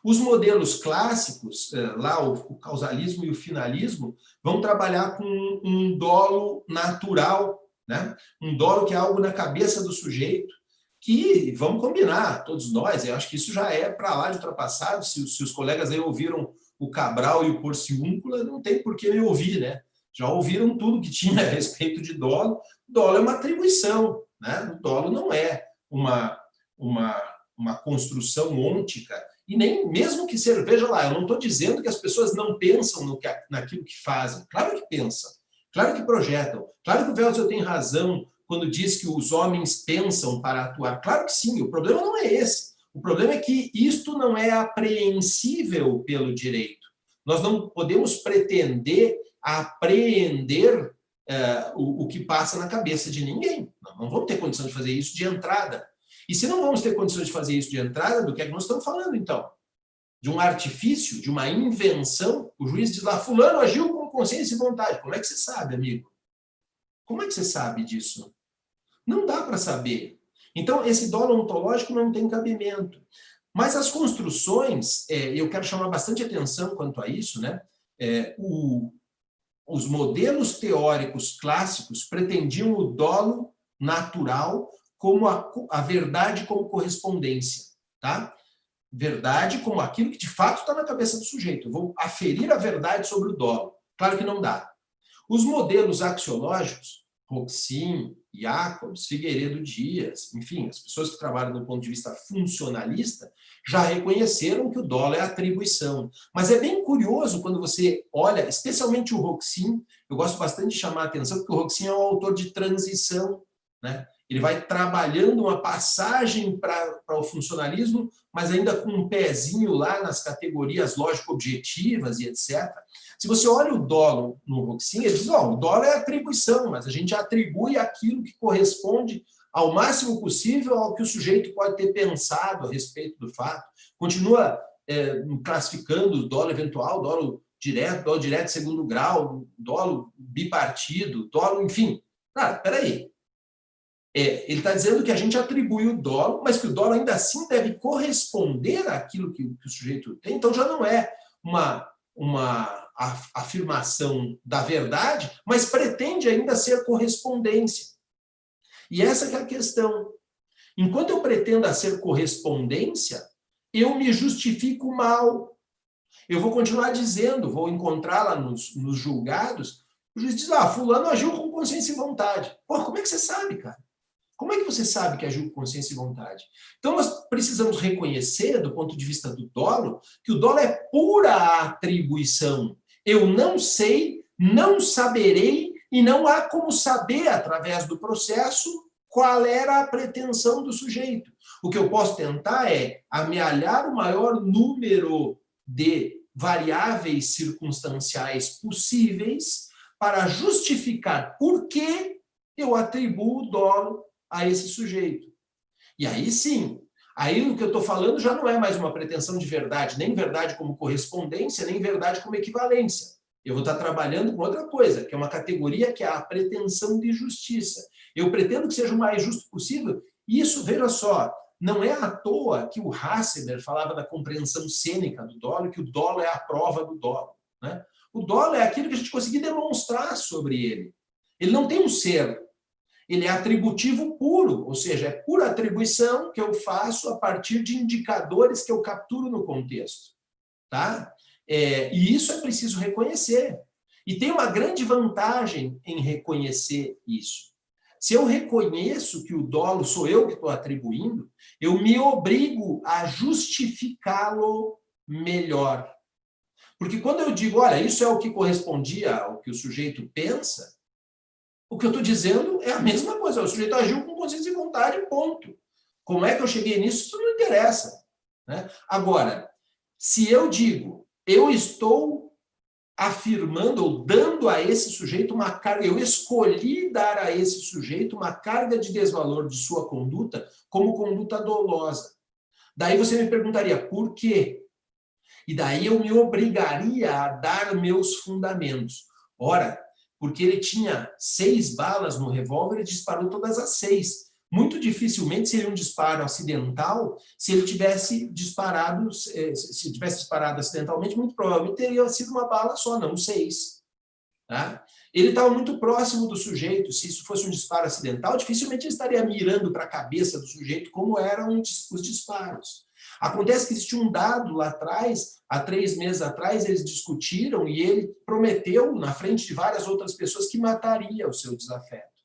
Os modelos clássicos, lá o causalismo e o finalismo, vão trabalhar com um dolo natural, né? Um dolo que é algo na cabeça do sujeito, que, vamos combinar, todos nós, eu acho que isso já é para lá de ultrapassado, se os colegas aí ouviram o Cabral e o Porciúncula, não tem por que me ouvir, né? Já ouviram tudo que tinha a respeito de dolo. Dolo é uma atribuição, né? O dolo não é uma construção ôntica, e nem mesmo que seja, veja lá, eu não estou dizendo que as pessoas não pensam naquilo que fazem. Claro que pensam, claro que projetam. Claro que o Welser tem razão quando diz que os homens pensam para atuar. Claro que sim, o problema não é esse. O problema é que isto não é apreensível pelo direito. Nós não podemos pretender apreender o que passa na cabeça de ninguém. Não vamos ter condição de fazer isso de entrada. E se não vamos ter condições de fazer isso de entrada, do que é que nós estamos falando, então? De um artifício, de uma invenção? O juiz diz lá, fulano agiu com consciência e vontade. Como é que você sabe, amigo? Como é que você sabe disso? Não dá para saber. Então, esse dolo ontológico não tem cabimento. Mas as construções, eu quero chamar bastante atenção quanto a isso, né? Os modelos teóricos clássicos pretendiam o dolo natural como a verdade como correspondência, tá? Verdade como aquilo que de fato está na cabeça do sujeito. Eu vou aferir a verdade sobre o dolo. Claro que não dá. Os modelos axiológicos, Roxin, Jacobs, Figueiredo Dias, enfim, as pessoas que trabalham do ponto de vista funcionalista já reconheceram que o dolo é atribuição. Mas é bem curioso quando você olha, especialmente o Roxin, eu gosto bastante de chamar a atenção, porque o Roxin é um autor de transição, né? Ele vai trabalhando uma passagem para o funcionalismo, mas ainda com um pezinho lá nas categorias lógico-objetivas e etc. Se você olha o dolo no Roxin, ele diz, o dolo é atribuição, mas a gente atribui aquilo que corresponde ao máximo possível ao que o sujeito pode ter pensado a respeito do fato. Continua classificando o dolo eventual, dolo direto de segundo grau, dolo bipartido, dolo, enfim. Cara, peraí. Ele está dizendo que a gente atribui o dolo, mas que o dolo ainda assim deve corresponder àquilo que o sujeito tem. Então já não é uma afirmação da verdade, mas pretende ainda ser correspondência. E essa que é a questão. Enquanto eu pretenda ser correspondência, eu me justifico mal. Eu vou continuar dizendo, vou encontrar lá nos julgados, o juiz diz, fulano agiu com consciência e vontade. Pô, como é que você sabe, cara? Como é que você sabe que agiu com consciência e vontade? Então, nós precisamos reconhecer, do ponto de vista do dolo, que o dolo é pura atribuição. Eu não sei, não saberei, e não há como saber, através do processo, qual era a pretensão do sujeito. O que eu posso tentar é amealhar o maior número de variáveis circunstanciais possíveis para justificar por que eu atribuo o dolo a esse sujeito. E aí sim, aí o que eu estou falando já não é mais uma pretensão de verdade, nem verdade como correspondência, nem verdade como equivalência. Eu vou estar trabalhando com outra coisa, que é uma categoria que é a pretensão de justiça. Eu pretendo que seja o mais justo possível. E isso, veja só, não é à toa que o Hassemer falava da compreensão cênica do dolo, que o dolo é a prova do dolo, né? O dolo é aquilo que a gente conseguir demonstrar sobre ele. Ele não tem um ser. Ele é atributivo puro, ou seja, é pura atribuição que eu faço a partir de indicadores que eu capturo no contexto. Tá? E isso é preciso reconhecer. E tem uma grande vantagem em reconhecer isso. Se eu reconheço que o dolo sou eu que estou atribuindo, eu me obrigo a justificá-lo melhor. Porque quando eu digo, olha, isso é o que correspondia ao que o sujeito pensa, o que eu estou dizendo é a mesma coisa. O sujeito agiu com consciência e vontade, ponto. Como é que eu cheguei nisso? Isso não interessa, né? Agora, se eu digo, eu estou afirmando ou dando a esse sujeito uma carga, eu escolhi dar a esse sujeito uma carga de desvalor de sua conduta como conduta dolosa. Daí você me perguntaria, por quê? E daí eu me obrigaria a dar meus fundamentos. Ora, porque ele tinha 6 balas no revólver e disparou todas as 6. Muito dificilmente seria um disparo acidental. Se ele tivesse disparado, acidentalmente, muito provavelmente teria sido uma bala só, não 6. Tá? Ele estava muito próximo do sujeito. Se isso fosse um disparo acidental, dificilmente ele estaria mirando para a cabeça do sujeito, como eram os disparos. Acontece que existe um dado lá atrás, há 3 meses atrás, eles discutiram e ele prometeu, na frente de várias outras pessoas, que mataria o seu desafeto.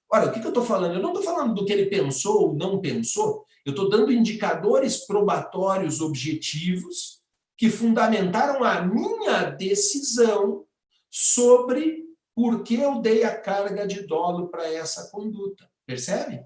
Ora, o que eu estou falando? Eu não estou falando do que ele pensou ou não pensou, eu estou dando indicadores probatórios objetivos que fundamentaram a minha decisão sobre por que eu dei a carga de dolo para essa conduta. Percebe?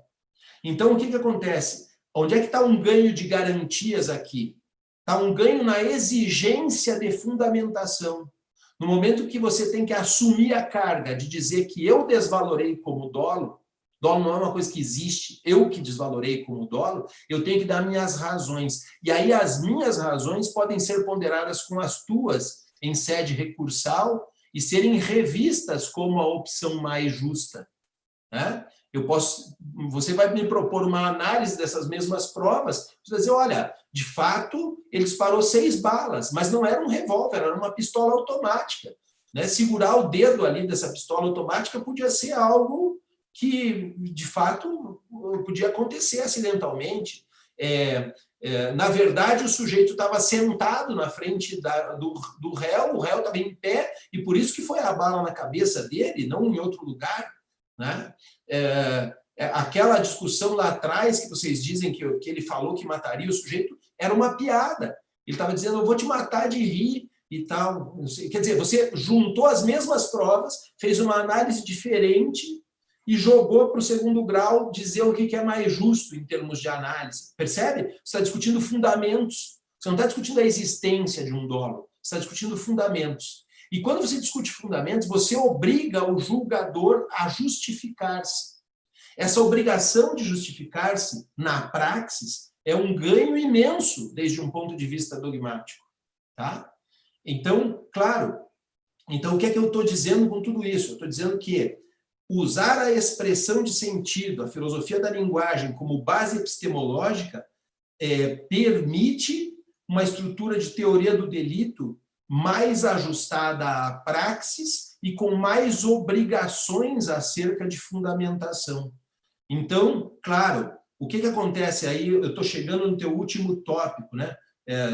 Então, o que acontece? Onde é que está um ganho de garantias aqui? Está um ganho na exigência de fundamentação. No momento que você tem que assumir a carga de dizer que eu desvalorei como dolo não é uma coisa que existe, eu que desvalorei como dolo, eu tenho que dar minhas razões. E aí as minhas razões podem ser ponderadas com as tuas em sede recursal e serem revistas como a opção mais justa, né? Você vai me propor uma análise dessas mesmas provas, você vai dizer, olha, de fato, ele disparou 6 balas, mas não era um revólver, era uma pistola automática, né? Segurar o dedo ali dessa pistola automática podia ser algo que, de fato, podia acontecer acidentalmente. Na verdade, o sujeito estava sentado na frente do réu, o réu estava em pé, e por isso que foi a bala na cabeça dele, não em outro lugar, né? Aquela discussão lá atrás, que vocês dizem que ele falou que mataria o sujeito, era uma piada. Ele estava dizendo, eu vou te matar de rir e tal. Quer dizer, você juntou as mesmas provas, fez uma análise diferente e jogou para o segundo grau dizer o que é mais justo em termos de análise. Percebe? Você está discutindo fundamentos. Você não está discutindo a existência de um dolo. Você está discutindo fundamentos. E quando você discute fundamentos, você obriga o julgador a justificar-se. Essa obrigação de justificar-se na praxis é um ganho imenso desde um ponto de vista dogmático. Tá? Então, claro, o que é que eu estou dizendo com tudo isso? Eu estou dizendo que usar a expressão de sentido, a filosofia da linguagem, como base epistemológica, permite uma estrutura de teoria do delito mais ajustada à praxis e com mais obrigações acerca de fundamentação. Então, claro, o que acontece aí? Eu estou chegando no teu último tópico, né?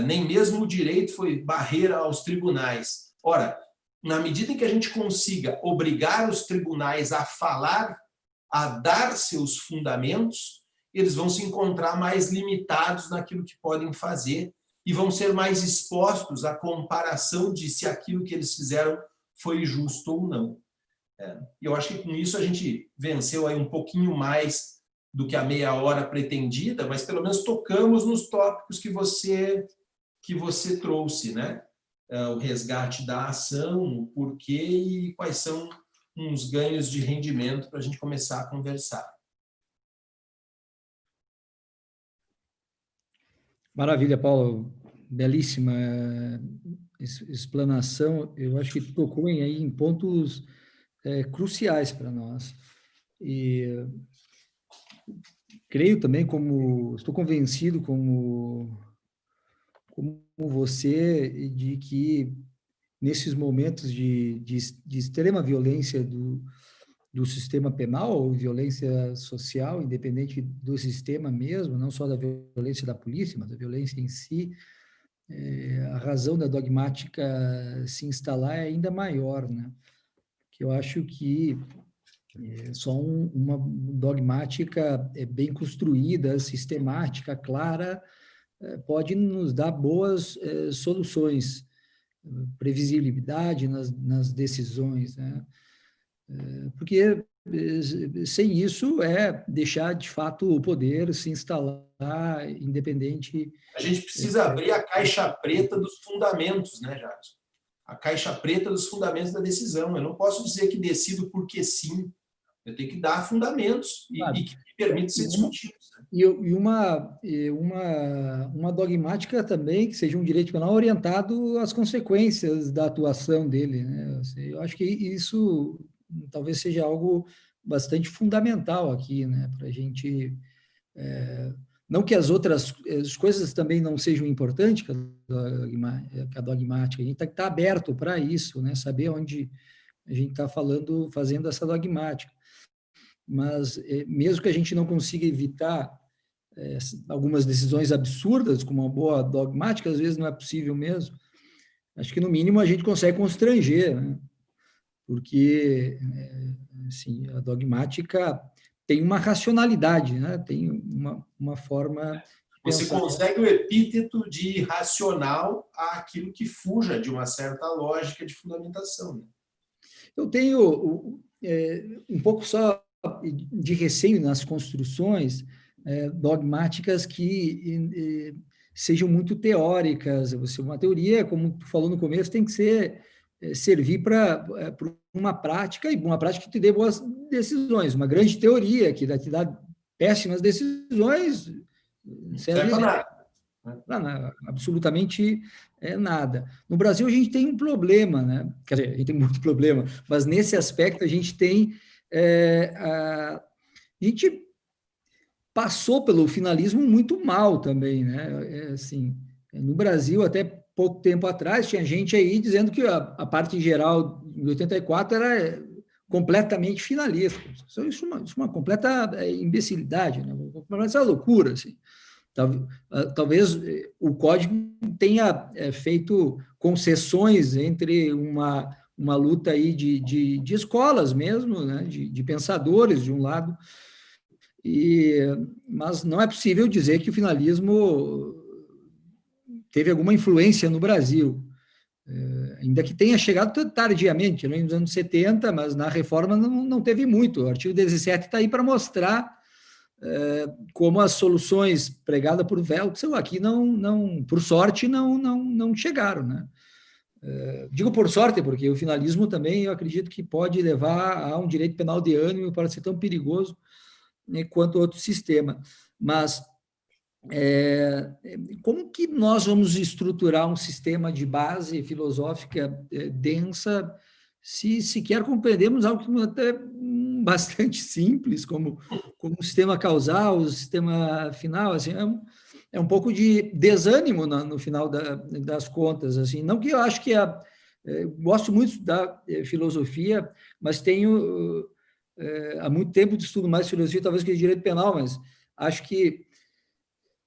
Nem mesmo o direito foi barreira aos tribunais. Ora, na medida em que a gente consiga obrigar os tribunais a falar, a dar seus fundamentos, eles vão se encontrar mais limitados naquilo que podem fazer e vão ser mais expostos à comparação de se aquilo que eles fizeram foi justo ou não. Eu acho que com isso a gente venceu aí um pouquinho mais do que a meia hora pretendida, mas pelo menos tocamos nos tópicos que você trouxe, né? O resgate da ação, o porquê e quais são uns ganhos de rendimento para a gente começar a conversar. Maravilha, Paulo. Belíssima explanação. Eu acho que tocou em pontos cruciais para nós. E creio também, estou convencido como você, de que nesses momentos de extrema violência do sistema penal, ou violência social, independente do sistema mesmo, não só da violência da polícia, mas da violência em si, a razão da dogmática se instalar é ainda maior, né? Que eu acho que só uma dogmática bem construída, sistemática, clara, pode nos dar boas soluções, previsibilidade nas decisões, né? Porque sem isso deixar, de fato, o poder se instalar independente. A gente precisa abrir a caixa preta dos fundamentos, né, Jackson? A caixa preta dos fundamentos da decisão. Eu não posso dizer que decido porque sim. Eu tenho que dar fundamentos e que me permitam ser discutidos. E uma dogmática também, que seja um direito penal orientado às consequências da atuação dele, né? Eu acho que isso talvez seja algo bastante fundamental aqui, né? Para a gente... não que as outras coisas também não sejam importantes, que a dogmática, a gente tem que estar aberto para isso, né? Saber onde a gente está fazendo essa dogmática. Mas, mesmo que a gente não consiga evitar algumas decisões absurdas, como uma boa dogmática, às vezes não é possível mesmo, acho que, no mínimo, a gente consegue constranger, né? Porque, assim, a dogmática tem uma racionalidade, né? Tem uma forma... Você consegue o epíteto de irracional àquilo que fuja de uma certa lógica de fundamentação, né? Eu tenho um pouco só de receio nas construções dogmáticas que sejam muito teóricas. Uma teoria, como tu falou no começo, tem que servir para uma prática, e uma prática que te dê boas decisões. Uma grande teoria que te dá péssimas decisões, serve para nada. Absolutamente nada. No Brasil, a gente tem um problema, né? Quer dizer, a gente tem muito problema, mas nesse aspecto a gente tem... a gente passou pelo finalismo muito mal também, né? Assim, no Brasil, até pouco tempo atrás, tinha gente aí dizendo que a parte geral de 84 era completamente finalista. Isso é uma completa imbecilidade, né? Uma loucura, assim. Talvez o código tenha feito concessões entre uma luta aí de escolas mesmo, né? de pensadores, de um lado, mas não é possível dizer que o finalismo teve alguma influência no Brasil, ainda que tenha chegado tardiamente, nos anos 70, mas na reforma não teve muito. O artigo 17 está aí para mostrar como as soluções pregadas por Weltzl aqui por sorte, não chegaram, né? Digo por sorte, porque o finalismo também eu acredito que pode levar a um direito penal de ânimo para ser tão perigoso, né, quanto outro sistema. Mas como que nós vamos estruturar um sistema de base filosófica densa se sequer compreendemos algo que até bastante simples, como um sistema causal, o sistema final, assim, é um pouco de desânimo no final das contas, assim. Não que eu acho que gosto muito da filosofia, mas tenho há muito tempo de estudo mais filosofia, talvez que direito penal, mas acho que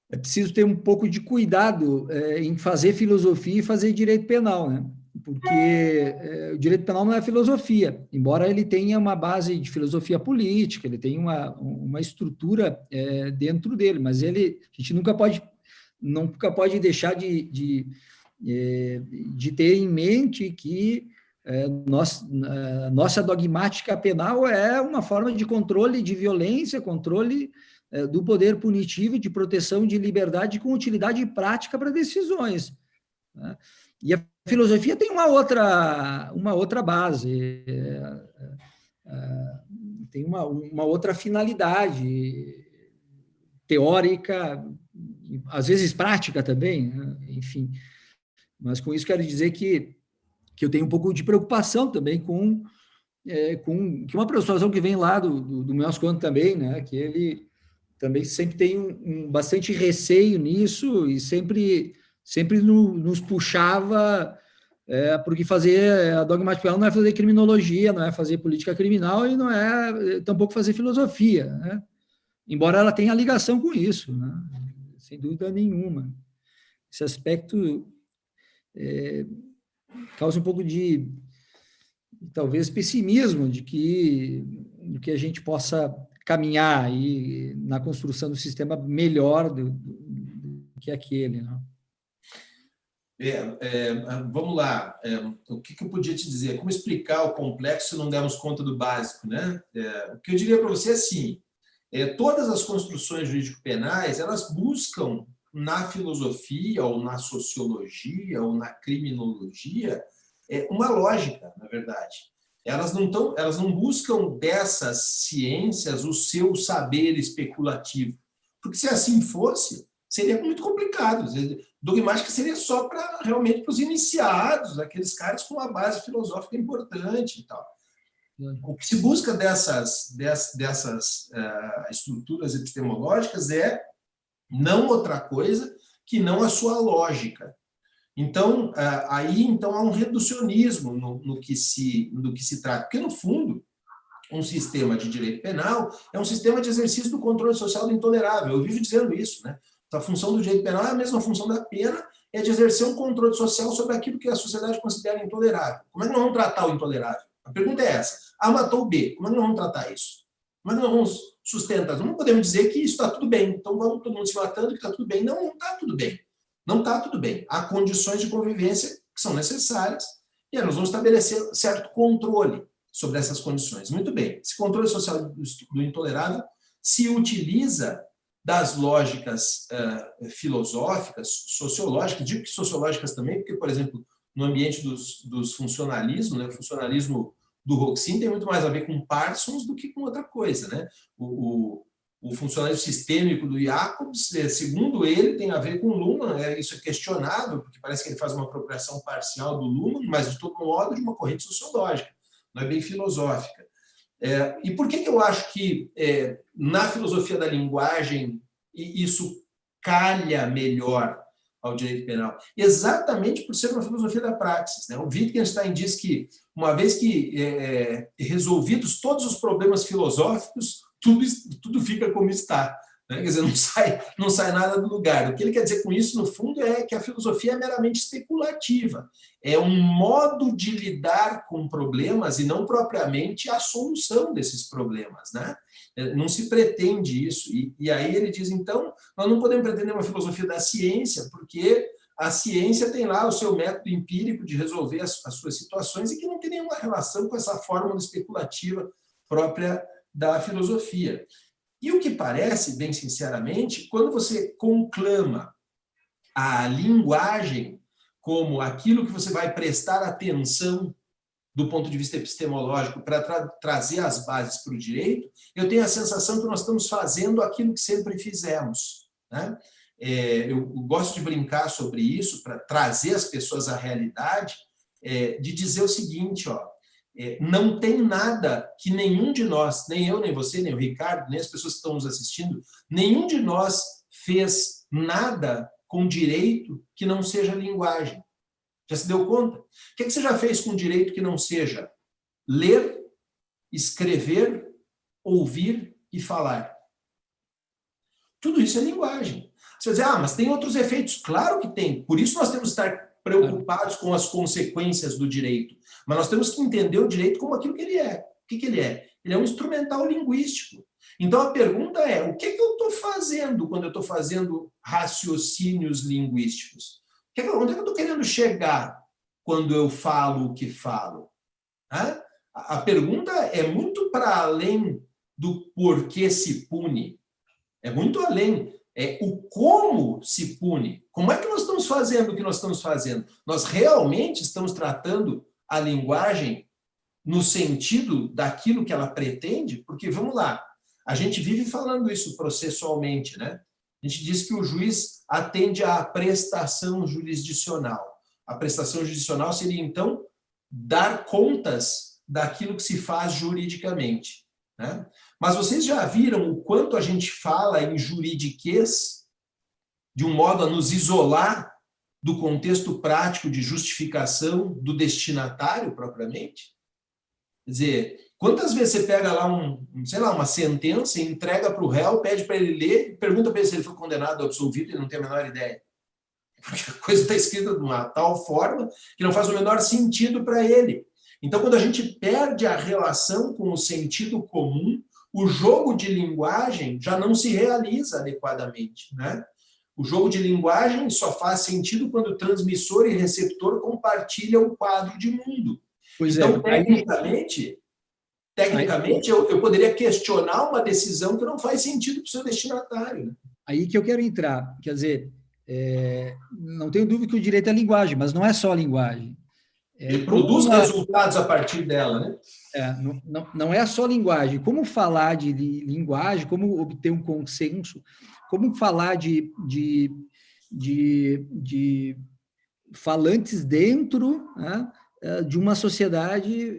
é preciso ter um pouco de cuidado em fazer filosofia e fazer direito penal, né? Porque o direito penal não é filosofia, embora ele tenha uma base de filosofia política, ele tem uma estrutura dentro dele, mas a gente nunca pode deixar de ter em mente que nossa dogmática penal é uma forma de controle de violência, controle do poder punitivo, de proteção de liberdade com utilidade prática para decisões, né? E a filosofia tem uma outra base, tem uma outra finalidade teórica, às vezes prática também, né? Enfim. Mas com isso quero dizer que eu tenho um pouco de preocupação também com que uma aproximação que vem lá do Meoscon também, né? Que ele também sempre tem bastante receio nisso e sempre nos puxava, porque fazer a dogmática penal não é fazer criminologia, não é fazer política criminal e não é tampouco fazer filosofia, né? Embora ela tenha ligação com isso, né? Sem dúvida nenhuma. Esse aspecto causa um pouco de, talvez, pessimismo de que a gente possa caminhar aí na construção do sistema melhor do que aquele, né? Vamos lá. O que eu podia te dizer? Como explicar o complexo se não dermos conta do básico, né? O que eu diria para você é assim: todas as construções jurídico-penais elas buscam na filosofia ou na sociologia ou na criminologia uma lógica, na verdade. Elas não buscam dessas ciências o seu saber especulativo, porque se assim fosse, seria muito complicado. Dogmática seria só realmente para os iniciados, aqueles caras com uma base filosófica importante e tal. O que se busca dessas estruturas epistemológicas é não outra coisa que não a sua lógica. Então, aí há um reducionismo no que se trata, porque, no fundo, um sistema de direito penal é um sistema de exercício do controle social do intolerável. Eu vivo dizendo isso, né? A função do direito penal é a mesma função da pena, é de exercer um controle social sobre aquilo que a sociedade considera intolerável. Como é que nós vamos tratar o intolerável? A pergunta é essa. A matou o B. Como é que nós vamos tratar isso? Como é que nós vamos sustentar? Não podemos dizer que isso está tudo bem. Então, vamos todo mundo se matando que está tudo bem. Não está tudo bem. Não está tudo bem. Há condições de convivência que são necessárias e aí nós vamos estabelecer certo controle sobre essas condições. Muito bem. Esse controle social do intolerável se utiliza das lógicas filosóficas, sociológicas, digo que sociológicas também, porque, por exemplo, no ambiente dos funcionalismos, né, o funcionalismo do Roxin tem muito mais a ver com Parsons do que com outra coisa, né? o funcionamento sistêmico do Jacobs, segundo ele, tem a ver com Luhmann. Isso é questionável, porque parece que ele faz uma apropriação parcial do Luhmann, mas, de todo modo, de uma corrente sociológica, não é bem filosófica. E por que eu acho que, na filosofia da linguagem, isso calha melhor ao direito penal? Exatamente por ser uma filosofia da praxis, né? O Wittgenstein diz que, uma vez que resolvidos todos os problemas filosóficos, tudo fica como está, né? Quer dizer, não sai nada do lugar. O que ele quer dizer com isso, no fundo, é que a filosofia é meramente especulativa. É um modo de lidar com problemas e não propriamente a solução desses problemas, né? Não se pretende isso. E aí ele diz, então, nós não podemos pretender uma filosofia da ciência, porque a ciência tem lá o seu método empírico de resolver as suas situações e que não tem nenhuma relação com essa fórmula especulativa própria da filosofia. E o que parece, bem sinceramente, quando você conclama a linguagem como aquilo que você vai prestar atenção do ponto de vista epistemológico para trazer as bases para o direito, eu tenho a sensação que nós estamos fazendo aquilo que sempre fizemos, né? Eu gosto de brincar sobre isso, para trazer as pessoas à realidade, de dizer o seguinte, não tem nada que nenhum de nós, nem eu, nem você, nem o Ricardo, nem as pessoas que estão nos assistindo, nenhum de nós fez nada com direito que não seja linguagem. Já se deu conta? O que você já fez com direito que não seja ler, escrever, ouvir e falar? Tudo isso é linguagem. Você vai dizer, mas tem outros efeitos. Claro que tem. Por isso nós temos que estar preocupados com as consequências do direito. Mas nós temos que entender o direito como aquilo que ele é. O que ele é? Ele é um instrumental linguístico. Então a pergunta é, o que eu estou fazendo quando eu estou fazendo raciocínios linguísticos? Onde é que eu estou querendo chegar quando eu falo o que falo? A pergunta é muito para além do porquê se pune. É muito além. É o como se pune. Como é que nós estamos fazendo o que nós estamos fazendo? Nós realmente estamos tratando a linguagem no sentido daquilo que ela pretende? Porque, vamos lá, a gente vive falando isso processualmente, né? A gente diz que o juiz atende à prestação jurisdicional. A prestação jurisdicional seria, então, dar contas daquilo que se faz juridicamente, né? Mas vocês já viram o quanto a gente fala em juridiquês de um modo a nos isolar do contexto prático de justificação do destinatário, propriamente? Quer dizer, quantas vezes você pega lá uma sentença e entrega para o réu, pede para ele ler, pergunta para ele se ele foi condenado ou absolvido, ele não tem a menor ideia. Porque a coisa está escrita de uma tal forma que não faz o menor sentido para ele. Então, quando a gente perde a relação com o sentido comum, o jogo de linguagem já não se realiza adequadamente, né? O jogo de linguagem só faz sentido quando o transmissor e receptor compartilham o quadro de mundo. Pois então, tecnicamente, eu poderia questionar uma decisão que não faz sentido para o seu destinatário, né? Aí que eu quero entrar. Quer dizer, não tenho dúvida que o direito é linguagem, mas não é só linguagem. Ele produz resultados a partir dela, né? Não é só linguagem. Como falar de linguagem, como obter um consenso, como falar de falantes dentro, né, de uma sociedade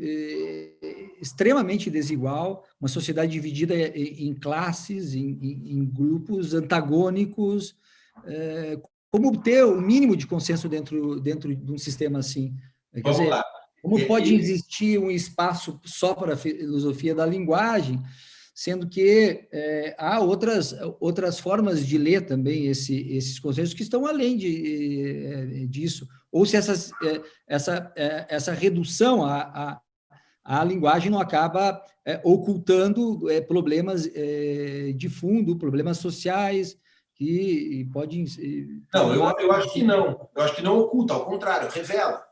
extremamente desigual, uma sociedade dividida em classes, em grupos antagônicos. Como obter o mínimo de consenso dentro de um sistema assim? Quer dizer, lá. Como pode existir um espaço só para a filosofia da linguagem, sendo que há outras formas de ler também esses conceitos que estão além disso, ou se essa redução à linguagem não acaba ocultando problemas de fundo, problemas sociais, que podem... Não, eu acho que não. Eu acho que não oculta, ao contrário, revela.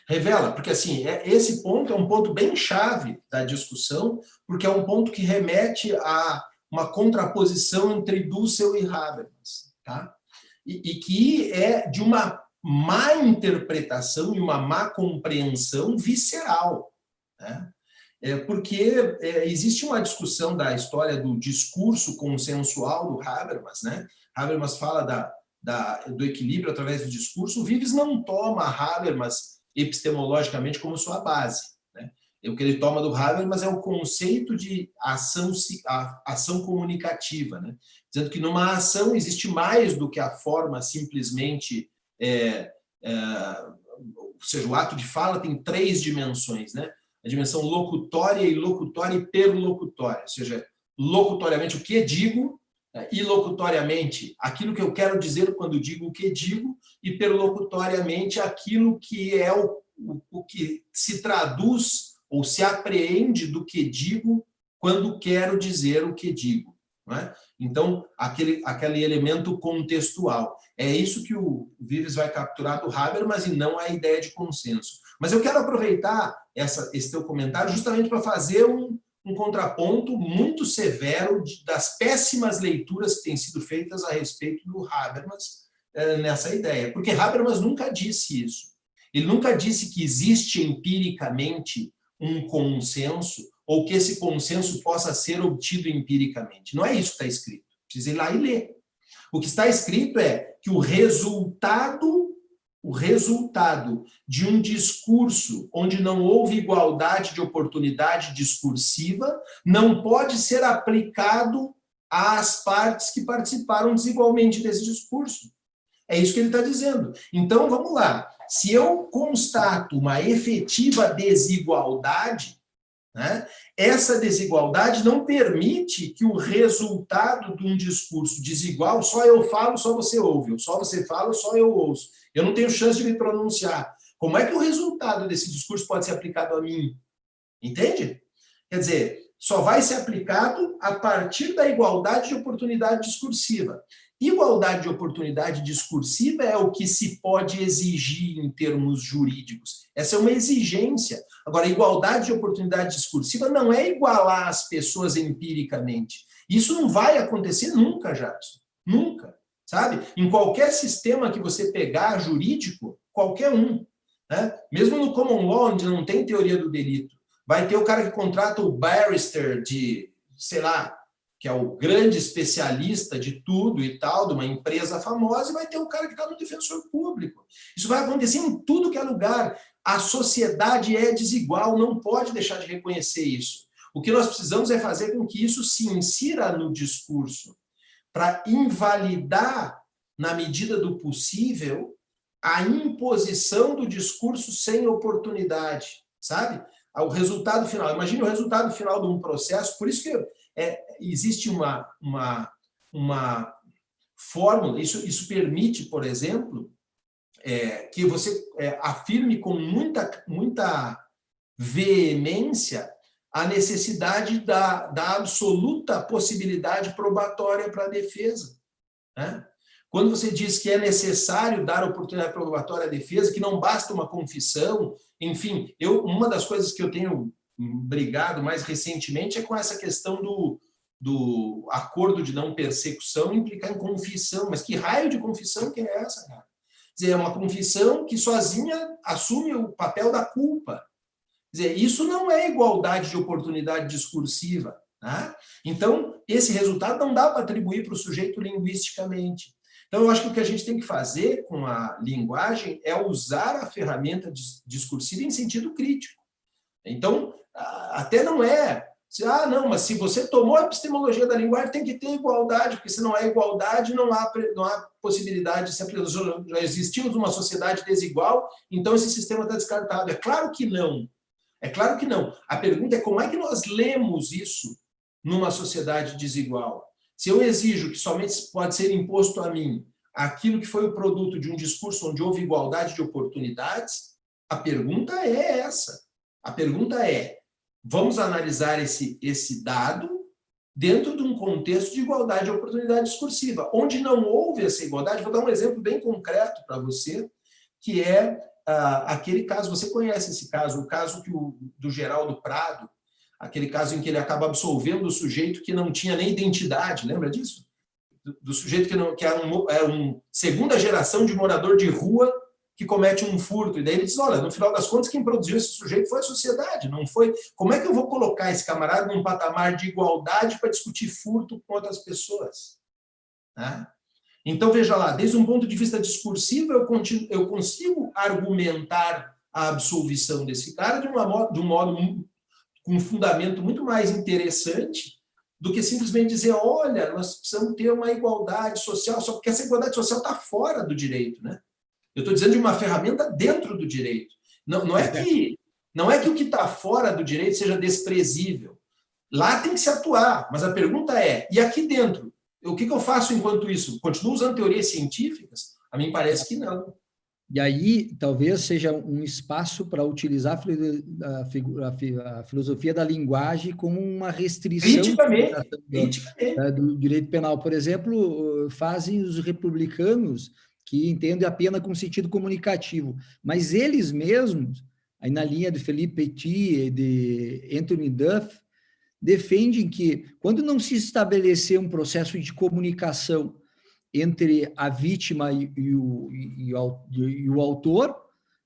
Revela, porque assim, esse ponto é um ponto bem chave da discussão, porque é um ponto que remete a uma contraposição entre Dussel e Habermas, tá? E que é de uma má interpretação e uma má compreensão visceral, né? porque existe uma discussão da história do discurso consensual do Habermas, né? Habermas fala do equilíbrio através do discurso. O Vives não toma Habermas epistemologicamente como sua base, né? O que ele toma do Habermas é o conceito de ação comunicativa, né? Dizendo que numa ação existe mais do que a forma simplesmente... ou seja, o ato de fala tem 3 dimensões, né? A dimensão locutória, ilocutória e perlocutória, ou seja, locutoriamente o que digo, ilocutoriamente aquilo que eu quero dizer quando digo o que digo, e perlocutoriamente aquilo que é o que se traduz ou se apreende do que digo quando quero dizer o que digo, não é? Então, aquele elemento contextual. É isso que o Vives vai capturar do Habermas e não a ideia de consenso. Mas eu quero aproveitar esse teu comentário justamente para fazer um contraponto muito severo das péssimas leituras que têm sido feitas a respeito do Habermas nessa ideia. Porque Habermas nunca disse isso. Ele nunca disse que existe empiricamente um consenso ou que esse consenso possa ser obtido empiricamente. Não é isso que está escrito. Precisa ir lá e ler. O que está escrito é que o resultado de um discurso onde não houve igualdade de oportunidade discursiva não pode ser aplicado às partes que participaram desigualmente desse discurso. É isso que ele está dizendo. Então, vamos lá. Se eu constato uma efetiva desigualdade, né, essa desigualdade não permite que o resultado de um discurso desigual, só eu falo, só você ouve, só você fala, só eu ouço. Eu não tenho chance de me pronunciar. Como é que o resultado desse discurso pode ser aplicado a mim? Entende? Quer dizer, só vai ser aplicado a partir da igualdade de oportunidade discursiva. Igualdade de oportunidade discursiva é o que se pode exigir em termos jurídicos. Essa é uma exigência. Agora, igualdade de oportunidade discursiva não é igualar as pessoas empiricamente. Isso não vai acontecer nunca, Jackson. Nunca. Sabe? Em qualquer sistema que você pegar jurídico, qualquer um, né? Mesmo no common law, onde não tem teoria do delito, vai ter o cara que contrata o barrister de, sei lá, que é o grande especialista de tudo e tal, de uma empresa famosa, e vai ter o cara que está no defensor público. Isso vai acontecer em tudo que é lugar. A sociedade é desigual, não pode deixar de reconhecer isso. O que nós precisamos é fazer com que isso se insira no discurso, para invalidar, na medida do possível, a imposição do discurso sem oportunidade, sabe? O resultado final. Imagine o resultado final de um processo, por isso que existe uma fórmula, isso permite, por exemplo, que você afirme com muita veemência a necessidade da absoluta possibilidade probatória para a defesa, né? Quando você diz que é necessário dar oportunidade probatória à defesa, que não basta uma confissão, enfim, uma das coisas que eu tenho brigado mais recentemente é com essa questão do acordo de não persecução implicar em confissão. Mas que raio de confissão que é essa, cara? Quer dizer, é uma confissão que sozinha assume o papel da culpa. Quer dizer, isso não é igualdade de oportunidade discursiva, né? Então, esse resultado não dá para atribuir para o sujeito linguisticamente. Então, eu acho que o que a gente tem que fazer com a linguagem é usar a ferramenta discursiva em sentido crítico. Então, até não é... não, mas se você tomou a epistemologia da linguagem, tem que ter igualdade, porque se não há igualdade, não há possibilidade de se aplicar. Já existimos uma sociedade desigual, então esse sistema está descartado. É claro que não. É claro que não. A pergunta é como é que nós lemos isso numa sociedade desigual? Se eu exijo que somente pode ser imposto a mim aquilo que foi o produto de um discurso onde houve igualdade de oportunidades, a pergunta é essa. A pergunta é, vamos analisar esse dado dentro de um contexto de igualdade de oportunidade discursiva. Onde não houve essa igualdade, vou dar um exemplo bem concreto para você, que é aquele caso, você conhece esse caso, o caso do Geraldo Prado, aquele caso em que ele acaba absolvendo o sujeito que não tinha nem identidade, lembra disso? Do sujeito que era um segunda geração de morador de rua, que comete um furto. E daí ele diz, olha, no final das contas, quem produziu esse sujeito foi a sociedade, não foi... Como é que eu vou colocar esse camarada num patamar de igualdade para discutir furto com outras pessoas? Né? Então, veja lá, desde um ponto de vista discursivo, eu consigo argumentar a absolvição desse cara de um modo com um fundamento muito mais interessante do que simplesmente dizer, olha, nós precisamos ter uma igualdade social, só porque essa igualdade social está fora do direito, né? Eu estou dizendo de uma ferramenta dentro do direito. Não é que o que está fora do direito seja desprezível. Lá tem que se atuar, mas a pergunta é, e aqui dentro? O que eu faço enquanto isso? Continuo usando teorias científicas? A mim parece que não. E aí, talvez seja um espaço para utilizar a filosofia da linguagem como uma restrição do direito penal. Por exemplo, fazem os republicanos que entendem a pena com sentido comunicativo, mas eles mesmos, aí na linha de Philippe Petit e de Anthony Duff, defendem que, quando não se estabelecer um processo de comunicação entre a vítima e o autor,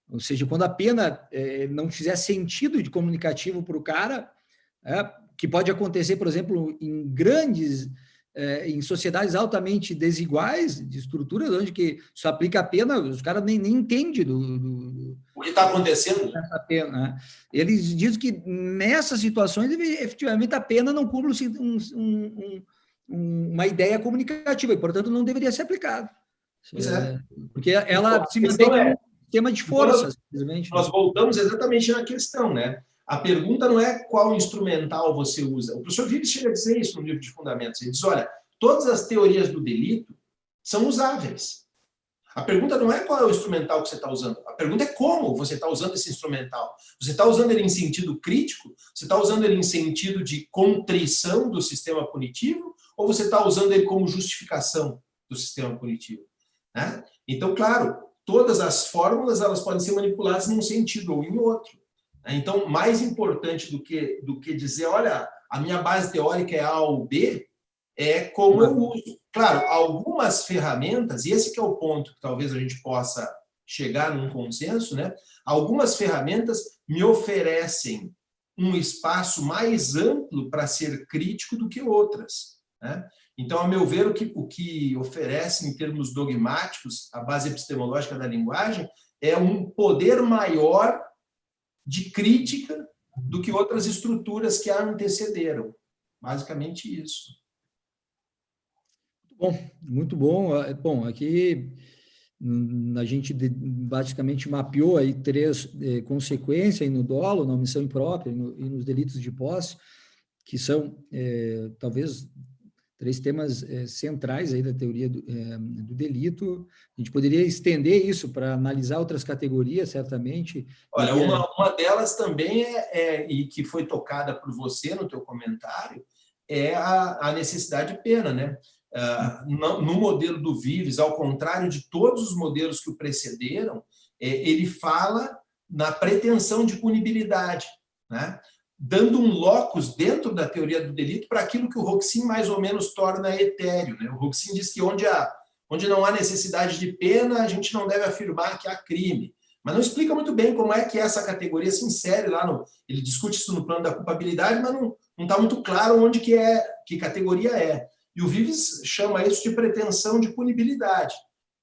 ou seja, quando a pena não fizer sentido de comunicativo para o cara, que pode acontecer, por exemplo, em sociedades altamente desiguais, de estruturas onde que se aplica a pena, os caras nem entendem o que está acontecendo. Essa pena, né? Eles dizem que nessas situações, efetivamente, a pena não cumpre uma ideia comunicativa e, portanto, não deveria ser aplicada. Porque ela se mantém como um sistema de força, simplesmente. Nós voltamos exatamente na questão, né? A pergunta não é qual instrumental você usa. O professor Vives chega a dizer isso no livro de Fundamentos. Ele diz, olha, todas as teorias do delito são usáveis. A pergunta não é qual é o instrumental que você está usando. A pergunta é como você está usando esse instrumental. Você está usando ele em sentido crítico? Você está usando ele em sentido de contrição do sistema punitivo? Ou você está usando ele como justificação do sistema punitivo? Né? Então, claro, todas as fórmulas elas podem ser manipuladas num sentido ou em outro. Então, mais importante do que dizer, olha, a minha base teórica é A ou B, é como eu uso. Claro, algumas ferramentas, e esse que é o ponto que talvez a gente possa chegar num consenso, né? Algumas ferramentas me oferecem um espaço mais amplo para ser crítico do que outras, né? Então, a meu ver, o que oferece em termos dogmáticos a base epistemológica da linguagem é um poder maior de crítica do que outras estruturas que a antecederam. Basicamente isso. Bom, muito bom. Bom, aqui a gente basicamente mapeou aí 3 consequências no dolo, na omissão imprópria e nos delitos de posse, que são talvez 3 temas centrais aí da teoria do delito. A gente poderia estender isso para analisar outras categorias, certamente. Olha, uma delas também e que foi tocada por você no teu comentário, é a necessidade de pena, né? No modelo do Vives, ao contrário de todos os modelos que o precederam, ele fala na pretensão de punibilidade, né? Dando um locus dentro da teoria do delito para aquilo que o Roxin mais ou menos torna etéreo, né? O Roxin diz que onde não há necessidade de pena, a gente não deve afirmar que há crime. Mas não explica muito bem como é que essa categoria se insere lá ele discute isso no plano da culpabilidade, mas não está muito claro onde que categoria é. E o Vives chama isso de pretensão de punibilidade.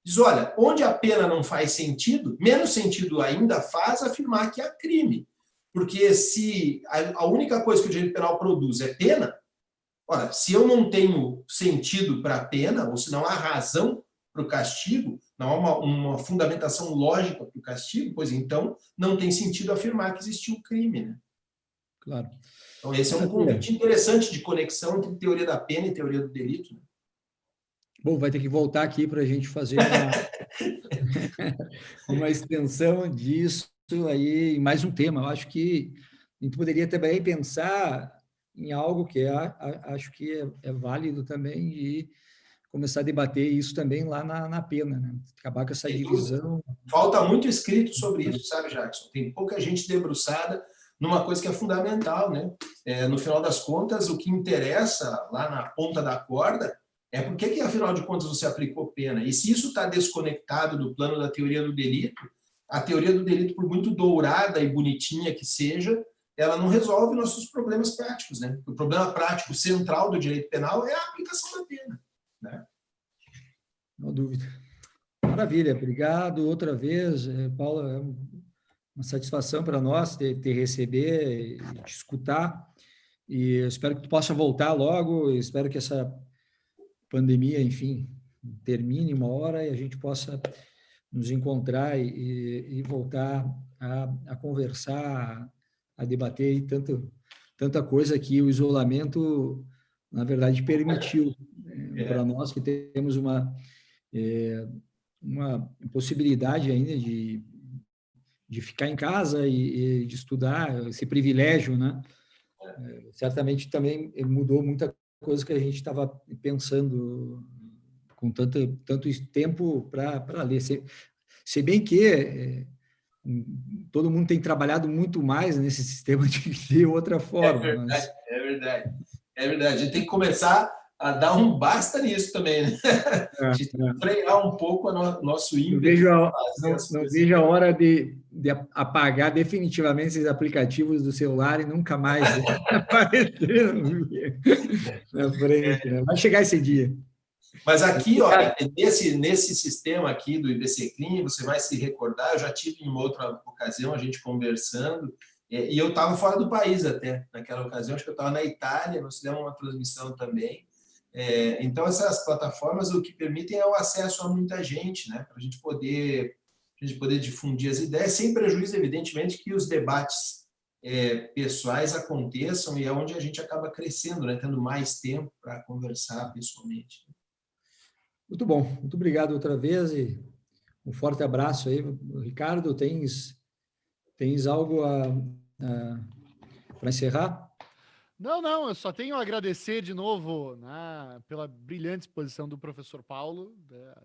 Diz, olha, onde a pena não faz sentido, menos sentido ainda faz afirmar que há crime. Porque se a única coisa que o direito penal produz é pena, ora, se eu não tenho sentido para a pena, ou se não há razão para o castigo, não há uma fundamentação lógica para o castigo, pois então não tem sentido afirmar que existiu crime, né? Claro. Então, esse é um convite interessante de conexão entre teoria da pena e teoria do delito. Né? Bom, vai ter que voltar aqui para a gente fazer uma extensão disso aí, mais um tema. Eu acho que a gente poderia também pensar em algo que acho que é válido também e começar a debater isso também lá na pena, né? Acabar com essa divisão. Falta muito escrito sobre isso, sabe, Jackson? Tem pouca gente debruçada numa coisa que é fundamental, né? No final das contas, o que interessa lá na ponta da corda é por que, afinal de contas, você aplicou pena. E se isso está desconectado do plano da teoria do delito, a teoria do delito, por muito dourada e bonitinha que seja, ela não resolve nossos problemas práticos, né? O problema prático central do direito penal é a aplicação da pena, né? Não dúvida. Maravilha, obrigado outra vez, Paulo, é uma satisfação para nós te receber e te escutar, e eu espero que tu possa voltar logo, eu espero que essa pandemia, enfim, termine uma hora e a gente possa nos encontrar e voltar a conversar, a debater e tanta coisa que o isolamento, na verdade, permitiu para nós que temos uma possibilidade ainda de ficar em casa e de estudar, esse privilégio, né? Certamente também mudou muita coisa que a gente estava pensando com tanto tempo para ler. Se bem que todo mundo tem trabalhado muito mais nesse sistema de outra forma. É verdade, é verdade. É verdade. A gente tem que começar a dar um basta nisso também, né? A gente tem que frear um pouco o nosso ímpeto. Não vejo a hora de apagar definitivamente esses aplicativos do celular e nunca mais aparecer na frente. Né? Vai chegar esse dia. Mas aqui, olha, nesse sistema aqui do IBCCRIM, você vai se recordar, eu já tive em uma outra ocasião a gente conversando, e eu estava fora do país até, naquela ocasião, acho que eu estava na Itália, nós fizemos uma transmissão também. Então, essas plataformas o que permitem é o acesso a muita gente, né? Para a gente poder difundir as ideias, sem prejuízo, evidentemente, que os debates pessoais aconteçam e é onde a gente acaba crescendo, né? Tendo mais tempo para conversar pessoalmente. Muito bom, muito obrigado outra vez e um forte abraço aí. Ricardo, tens algo para encerrar? Não, eu só tenho a agradecer de novo, né, pela brilhante exposição do professor Paulo.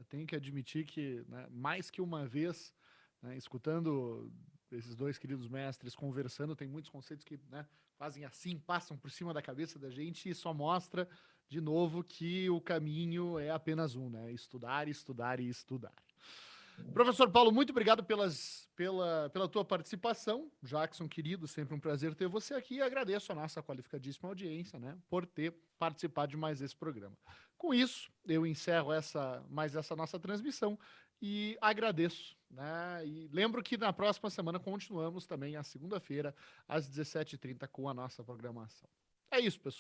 Tenho que admitir que, né, mais que uma vez, né, escutando esses dois queridos mestres conversando, tem muitos conceitos que, né, fazem assim, passam por cima da cabeça da gente e só mostra, de novo, que o caminho é apenas um, né? Estudar, estudar e estudar. Professor Paulo, muito obrigado pela tua participação. Jackson, querido, sempre um prazer ter você aqui e agradeço a nossa qualificadíssima audiência, né, por ter participado de mais esse programa. Com isso, eu encerro mais essa nossa transmissão e agradeço, né, e lembro que na próxima semana continuamos também, à segunda-feira, às 17h30, com a nossa programação. É isso, pessoal.